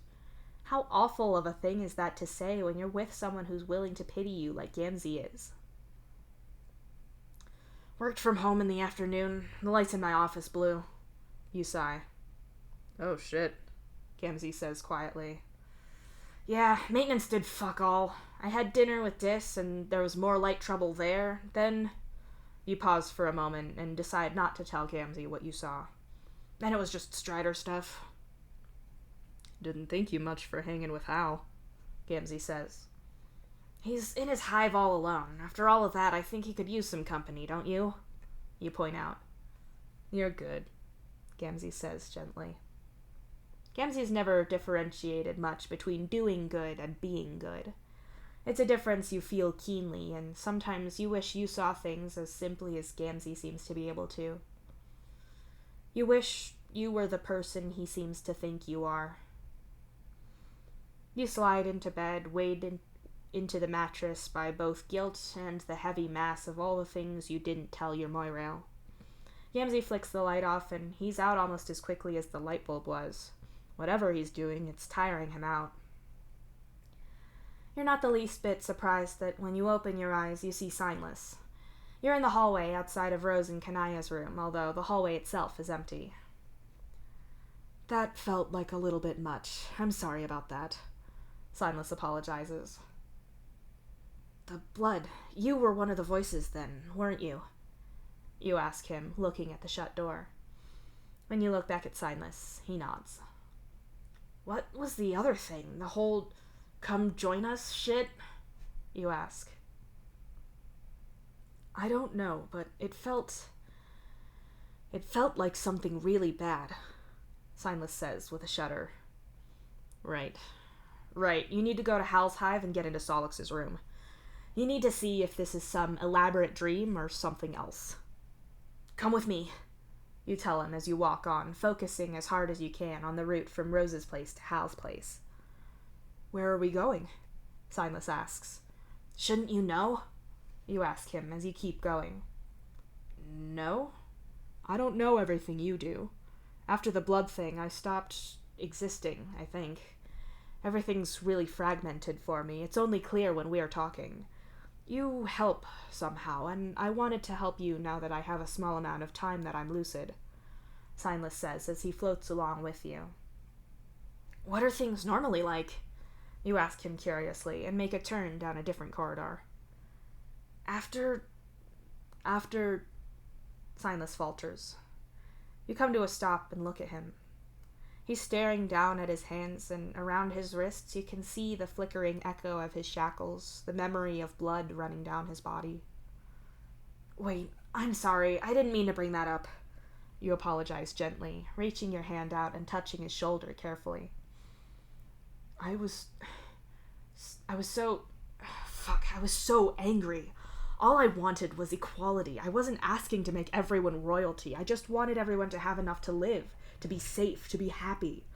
How awful of a thing is that to say when you're with someone who's willing to pity you like Gamzee is? Worked from home in the afternoon. The lights in my office blew. You sigh. Oh shit, Gamzee says quietly. Yeah, maintenance did fuck all. I had dinner with Dis, and there was more light trouble there. Then you pause for a moment and decide not to tell Gamzee what you saw. Then it was just Strider stuff. Didn't think you much for hanging with Hal, Gamzee says. He's in his hive all alone. After all of that, I think he could use some company, don't you? You point out. You're good, Gamzee says gently. Gamzee's never differentiated much between doing good and being good. It's a difference you feel keenly, and sometimes you wish you saw things as simply as Gamzee seems to be able to. You wish you were the person he seems to think you are. You slide into bed, weighed into the mattress by both guilt and the heavy mass of all the things you didn't tell your Moirail. Gamzee flicks the light off, and he's out almost as quickly as the light bulb was. Whatever he's doing, it's tiring him out. You're not the least bit surprised that when you open your eyes, you see Signless. You're in the hallway outside of Rose and Kanaya's room, although the hallway itself is empty. That felt like a little bit much. I'm sorry about that. Signless apologizes. The blood. You were one of the voices then, weren't you? You ask him, looking at the shut door. When you look back at Signless, he nods. What was the other thing? The whole come join us shit? You ask. I don't know, but it felt like something really bad, Signless says with a shudder. Right. You need to go to Hal's hive and get into Solix's room. You need to see if this is some elaborate dream or something else. Come with me, you tell him as you walk on, focusing as hard as you can on the route from Rose's place to Hal's place. Where are we going? Signless asks. Shouldn't you know? You ask him as you keep going. No? I don't know everything you do. After the blood thing, I stopped existing, I think. Everything's really fragmented for me. It's only clear when we are talking. You help somehow, and I wanted to help you now that I have a small amount of time that I'm lucid, Signless says as he floats along with you. What are things normally like? You ask him curiously, and make a turn down a different corridor. After... Signless falters. You come to a stop and look at him. He's staring down at his hands, and around his wrists you can see the flickering echo of his shackles, the memory of blood running down his body. Wait, I'm sorry, I didn't mean to bring that up. You apologize gently, reaching your hand out and touching his shoulder carefully. I was so angry. All I wanted was equality. I wasn't asking to make everyone royalty. I just wanted everyone to have enough to live, to be safe, to be happy.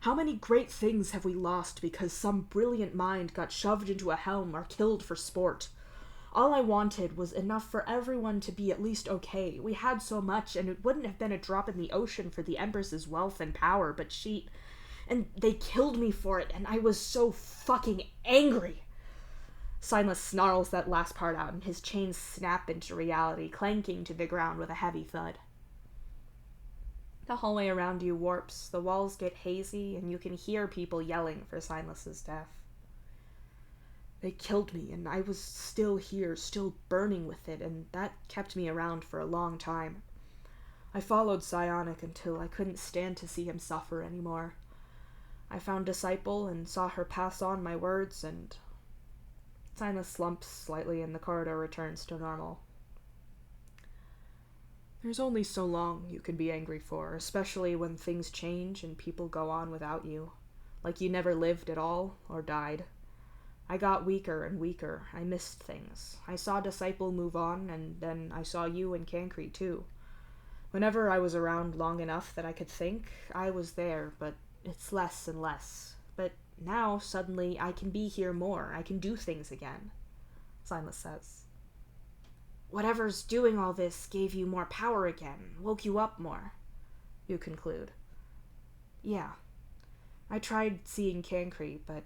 How many great things have we lost because some brilliant mind got shoved into a helm or killed for sport? All I wanted was enough for everyone to be at least okay. We had so much, and it wouldn't have been a drop in the ocean for the Empress's wealth and power, but and they killed me for it, and I was so fucking angry. Signless snarls that last part out, and his chains snap into reality, clanking to the ground with a heavy thud. The hallway around you warps, the walls get hazy, and you can hear people yelling for Silas's death. They killed me, and I was still here, still burning with it, and that kept me around for a long time. I followed Psionic until I couldn't stand to see him suffer anymore. I found Disciple and saw her pass on my words, and Silas slumps slightly and the corridor returns to normal. There's only so long you can be angry for, especially when things change and people go on without you, like you never lived at all or died. I got weaker and weaker. I missed things. I saw Disciple move on, and then I saw you and Cancrete too. Whenever I was around long enough that I could think, I was there, but it's less and less. But now, suddenly, I can be here more. I can do things again, Silas says. Whatever's doing all this gave you more power again, woke you up more, you conclude. Yeah. I tried seeing Cancrete, but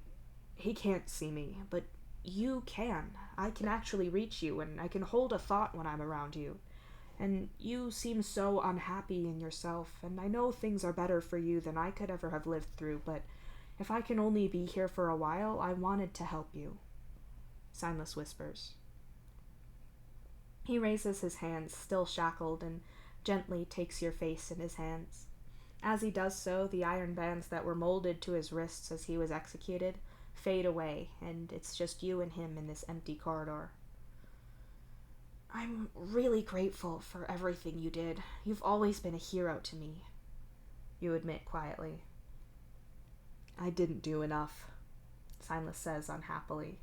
he can't see me. But you can. I can actually reach you, and I can hold a thought when I'm around you. And you seem so unhappy in yourself, and I know things are better for you than I could ever have lived through, but if I can only be here for a while, I wanted to help you, Silas whispers. He raises his hands, still shackled, and gently takes your face in his hands. As he does so, the iron bands that were molded to his wrists as he was executed fade away, and it's just you and him in this empty corridor. I'm really grateful for everything you did. You've always been a hero to me, you admit quietly. I didn't do enough, Silas says unhappily.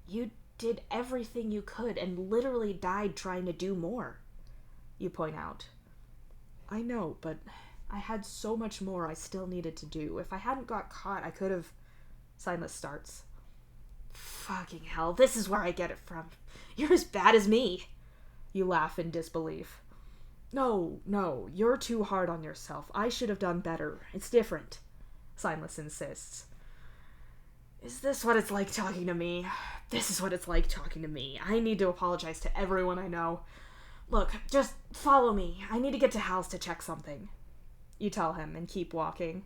You did everything you could and literally died trying to do more, you point out. I know, but I had so much more I still needed to do. If I hadn't got caught, I could have... Silas starts. Fucking hell, this is where I get it from. You're as bad as me. You laugh in disbelief. No, you're too hard on yourself. I should have done better. It's different, Silas insists. Is this what it's like talking to me? This is what it's like talking to me. I need to apologize to everyone I know. Look, just follow me. I need to get to Hal's to check something. You tell him and keep walking.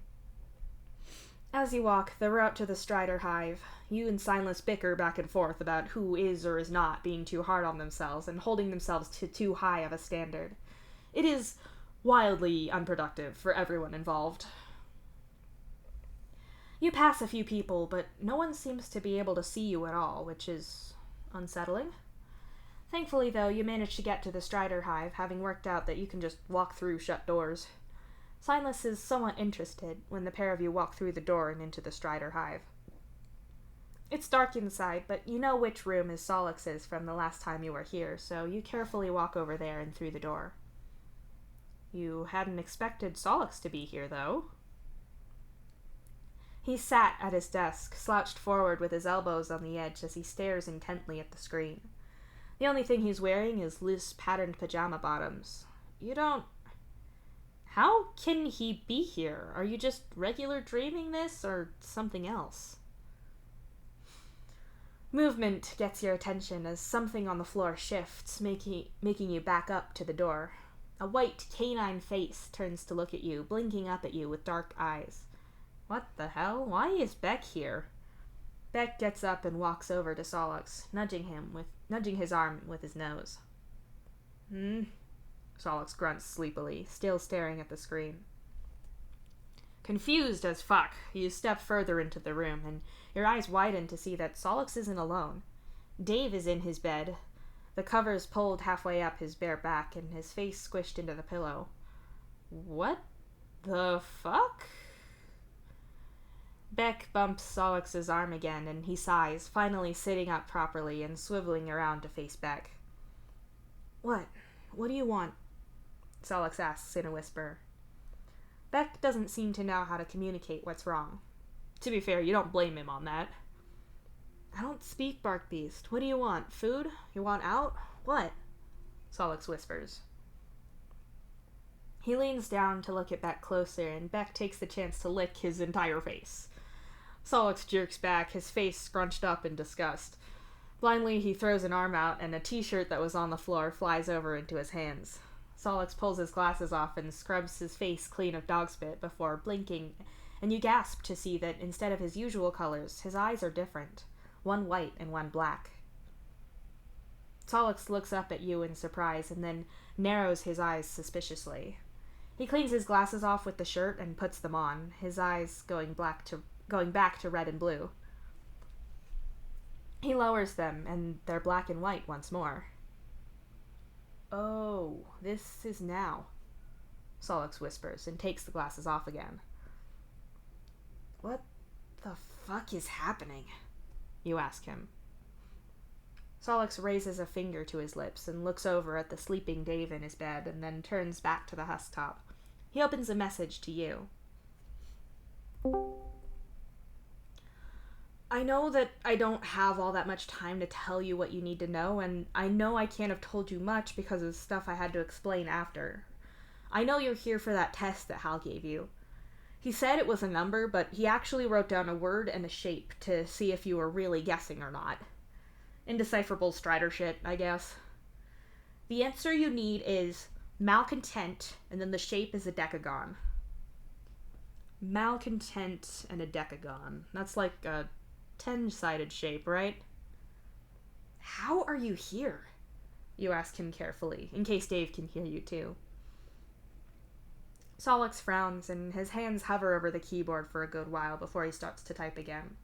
As you walk, the route to the Strider Hive, you and Silas bicker back and forth about who is or is not being too hard on themselves and holding themselves to too high of a standard. It is wildly unproductive for everyone involved. You pass a few people, but no one seems to be able to see you at all, which is unsettling. Thankfully, though, you manage to get to the Strider Hive, having worked out that you can just walk through shut doors. Silas is somewhat interested when the pair of you walk through the door and into the Strider Hive. It's dark inside, but you know which room is Solix's from the last time you were here, so you carefully walk over there and through the door. You hadn't expected Solix to be here, though. He sat at his desk, slouched forward with his elbows on the edge as he stares intently at the screen. The only thing he's wearing is loose patterned pajama bottoms. You don't... How can he be here? Are you just regular dreaming this, or something else? Movement gets your attention as something on the floor shifts, making you back up to the door. A white, canine face turns to look at you, blinking up at you with dark eyes. What the hell? Why is Beck here? Beck gets up and walks over to Solix, nudging his arm with his nose. Solix grunts sleepily, still staring at the screen. Confused as fuck, you step further into the room, and your eyes widen to see that Solix isn't alone. Dave is in his bed, the covers pulled halfway up his bare back, and his face squished into the pillow. What the fuck? Beck bumps Solix's arm again, and he sighs, finally sitting up properly and swiveling around to face Beck. What? What do you want? Solix asks in a whisper. Beck doesn't seem to know how to communicate what's wrong. To be fair, you don't blame him on that. I don't speak, Bark Beast. What do you want? Food? You want out? What? Solix whispers. He leans down to look at Beck closer, and Beck takes the chance to lick his entire face. Solix jerks back, his face scrunched up in disgust. Blindly, he throws an arm out, and a t-shirt that was on the floor flies over into his hands. Solix pulls his glasses off and scrubs his face clean of dog spit before blinking, and you gasp to see that instead of his usual colors, his eyes are different. One white and one black. Solix looks up at you in surprise and then narrows his eyes suspiciously. He cleans his glasses off with the shirt and puts them on, his eyes going back to red and blue. He lowers them, and they're black and white once more. "Oh, this is now," Solix whispers and takes the glasses off again. "What the fuck is happening?" you ask him. Solix raises a finger to his lips and looks over at the sleeping Dave in his bed and then turns back to the husk top. He opens a message to you. "I know that I don't have all that much time to tell you what you need to know, and I know I can't have told you much because of stuff I had to explain after. I know you're here for that test that Hal gave you. He said it was a number, but he actually wrote down a word and a shape to see if you were really guessing or not. Indecipherable Strider shit, I guess. The answer you need is malcontent, and then the shape is a decagon." Malcontent and a decagon. That's like a 10-sided shape, right? "How are you here?" you ask him carefully, in case Dave can hear you too. Solix frowns, and his hands hover over the keyboard for a good while before he starts to type again.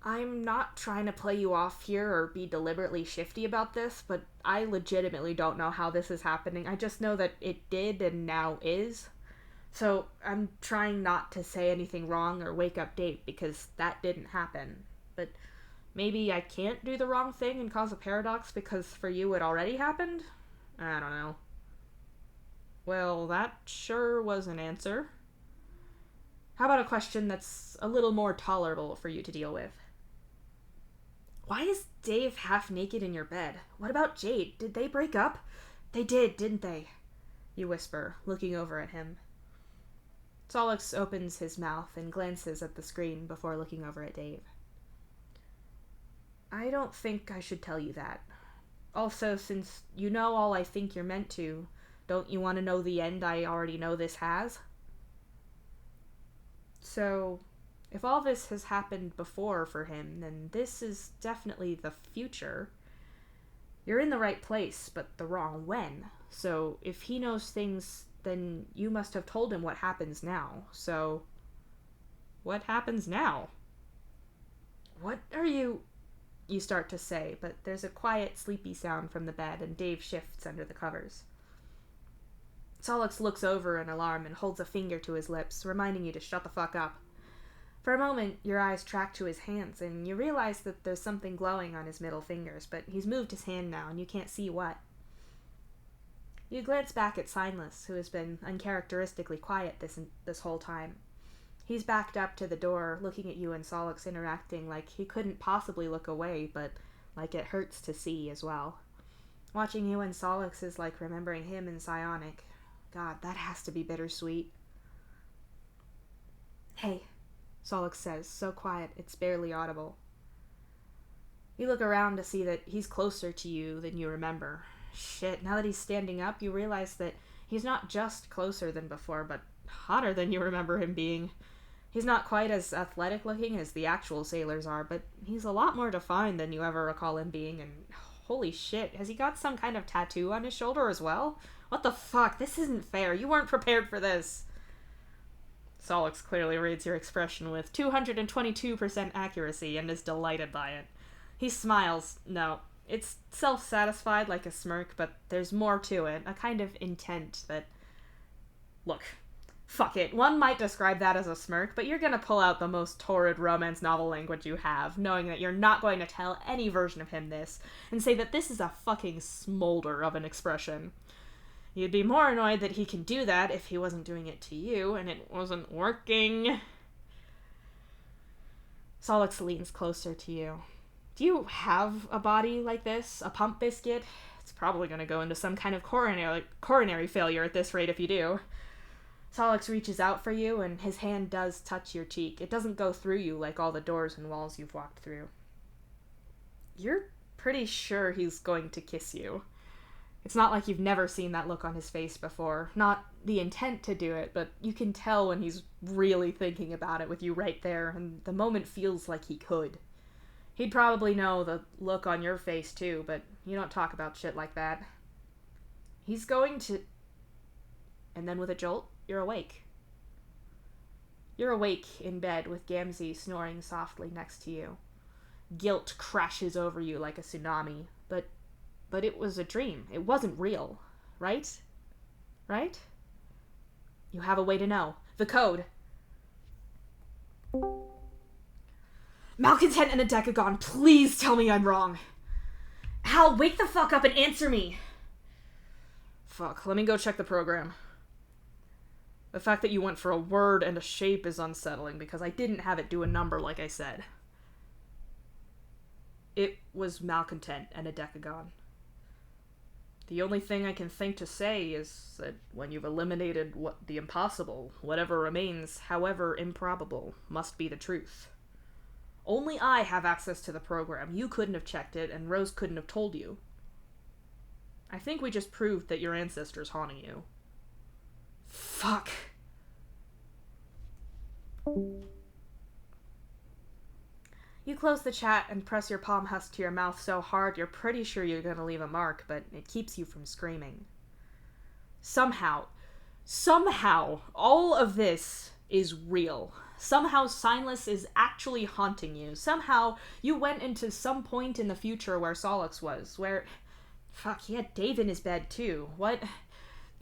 "I'm not trying to play you off here or be deliberately shifty about this, but I legitimately don't know how this is happening. I just know that it did and now is. So I'm trying not to say anything wrong or wake up Dave because that didn't happen. But maybe I can't do the wrong thing and cause a paradox because for you it already happened? I don't know." "Well, that sure was an answer. How about a question that's a little more tolerable for you to deal with? Why is Dave half naked in your bed? What about Jade? Did they break up?" "They did, didn't they?" you whisper, looking over at him. Solix opens his mouth and glances at the screen before looking over at Dave. "I don't think I should tell you that. Also, since you know all I think you're meant to, don't you want to know the end I already know this has? So, if all this has happened before for him, then this is definitely the future. You're in the right place, but the wrong when. So, if he knows things, then you must have told him what happens now. So, what happens now?" "What are you start to say, but there's a quiet, sleepy sound from the bed, and Dave shifts under the covers. Solix looks over in alarm and holds a finger to his lips, reminding you to shut the fuck up. For a moment, your eyes track to his hands, and you realize that there's something glowing on his middle fingers, but he's moved his hand now, and you can't see what. You glance back at Signless, who has been uncharacteristically quiet this whole time. He's backed up to the door, looking at you and Solix interacting like he couldn't possibly look away, but like it hurts to see as well. Watching you and Solix is like remembering him in Psionic. God, that has to be bittersweet. "Hey," Solix says, so quiet it's barely audible. You look around to see that he's closer to you than you remember. Shit, now that he's standing up, you realize that he's not just closer than before, but hotter than you remember him being. He's not quite as athletic looking as the actual sailors are, but he's a lot more defined than you ever recall him being, and holy shit, has he got some kind of tattoo on his shoulder as well? What the fuck? This isn't fair. You weren't prepared for this. Solix clearly reads your expression with 222% accuracy and is delighted by it. He smiles. No, it's self-satisfied like a smirk, but there's more to it, a kind of intent that... Look, fuck it. One might describe that as a smirk, but you're gonna pull out the most torrid romance novel language you have, knowing that you're not going to tell any version of him this, and say that this is a fucking smolder of an expression. You'd be more annoyed that he can do that if he wasn't doing it to you, and it wasn't working. Solix leans closer to you. Do you have a body like this? A pump biscuit? It's probably going to go into some kind of coronary failure at this rate if you do. Solix reaches out for you, and his hand does touch your cheek. It doesn't go through you like all the doors and walls you've walked through. You're pretty sure he's going to kiss you. It's not like you've never seen that look on his face before. Not the intent to do it, but you can tell when he's really thinking about it with you right there, and the moment feels like he could. He'd probably know the look on your face too, but you don't talk about shit like that. He's going to... And then with a jolt, you're awake. You're awake in bed with Gamzee snoring softly next to you. Guilt crashes over you like a tsunami, but it was a dream. It wasn't real, right? Right? You have a way to know. The code. Malcontent and a Decagon, please tell me I'm wrong. Hal, wake the fuck up and answer me. Fuck, let me go check the program. The fact that you went for a word and a shape is unsettling because I didn't have it do a number like I said. It was Malcontent and a Decagon. The only thing I can think to say is that when you've eliminated the impossible, whatever remains, however improbable, must be the truth. Only I have access to the program. You couldn't have checked it, and Rose couldn't have told you. I think we just proved that your ancestor's haunting you. Fuck. You close the chat and press your palm husk to your mouth so hard you're pretty sure you're gonna leave a mark, but it keeps you from screaming. Somehow, all of this is real. Somehow Signless is actually haunting you. Somehow you went into some point in the future where Solix was, where... Fuck, he had Dave in his bed too. What?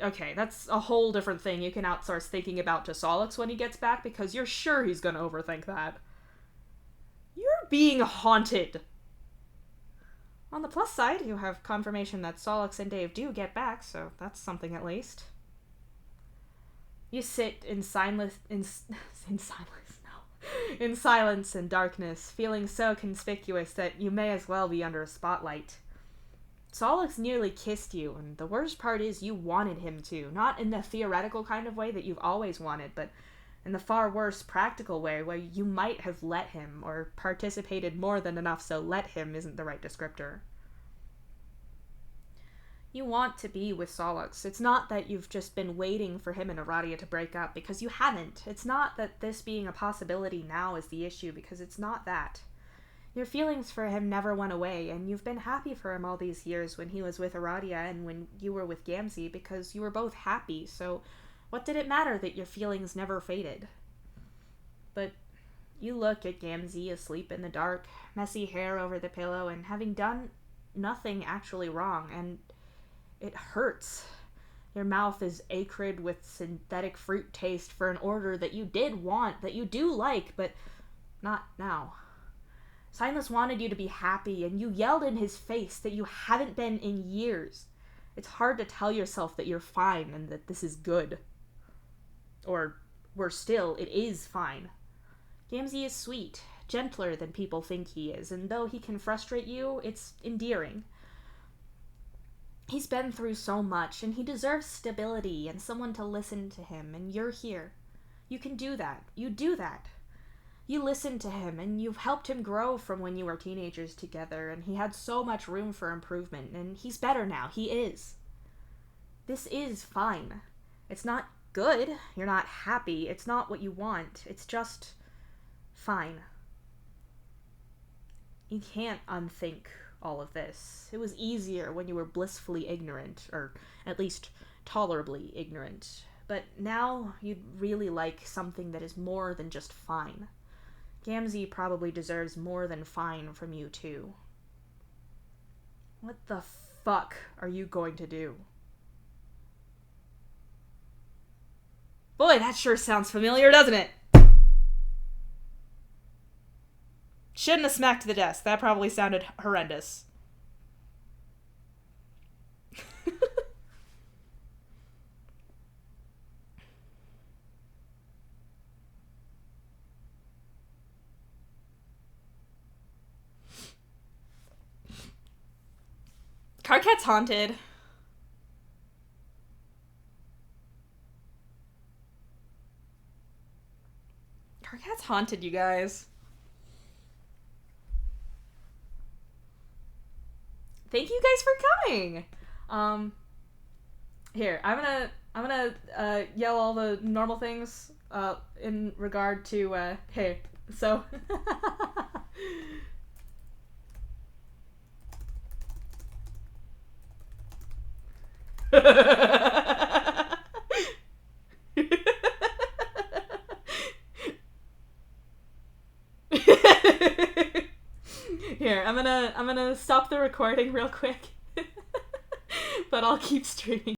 Okay, that's a whole different thing you can outsource thinking about to Solix when he gets back, because you're sure he's gonna overthink that. You're being haunted. On the plus side, you have confirmation that Solix and Dave do get back, so that's something at least. You sit in silence and darkness, feeling so conspicuous that you may as well be under a spotlight. Solix nearly kissed you, and the worst part is you wanted him to. Not in the theoretical kind of way that you've always wanted, but in the far worse practical way where you might have let him, or participated more than enough so let him isn't the right descriptor. You want to be with Solix. It's not that you've just been waiting for him and Aradia to break up, because you haven't. It's not that this being a possibility now is the issue, because it's not that. Your feelings for him never went away, and you've been happy for him all these years when he was with Aradia and when you were with Gamzee, because you were both happy, so what did it matter that your feelings never faded? But you look at Gamzee asleep in the dark, messy hair over the pillow, and having done nothing actually wrong, and it hurts. Your mouth is acrid with synthetic fruit taste for an order that you did want, that you do like, but not now. Signless wanted you to be happy, and you yelled in his face that you haven't been in years. It's hard to tell yourself that you're fine and that this is good. Or, worse still, it is fine. Gamzee is sweet, gentler than people think he is, and though he can frustrate you, it's endearing. He's been through so much, and he deserves stability and someone to listen to him, and you're here. You can do that. You do that. You listen to him, and you've helped him grow from when you were teenagers together, and he had so much room for improvement, and he's better now. He is. This is fine. It's not good. You're not happy. It's not what you want. It's just fine. You can't unthink all of this. It was easier when you were blissfully ignorant, or at least tolerably ignorant. But now you'd really like something that is more than just fine. Gamzee probably deserves more than fine from you, too. What the fuck are you going to do? Boy, that sure sounds familiar, doesn't it? Shouldn't have smacked the desk. That probably sounded horrendous. Carcat's haunted. Carcat's haunted, you guys. Thank you guys for coming. Here, I'm gonna yell all the normal things in regard to hey. So Here, I'm gonna stop the recording real quick. But I'll keep streaming.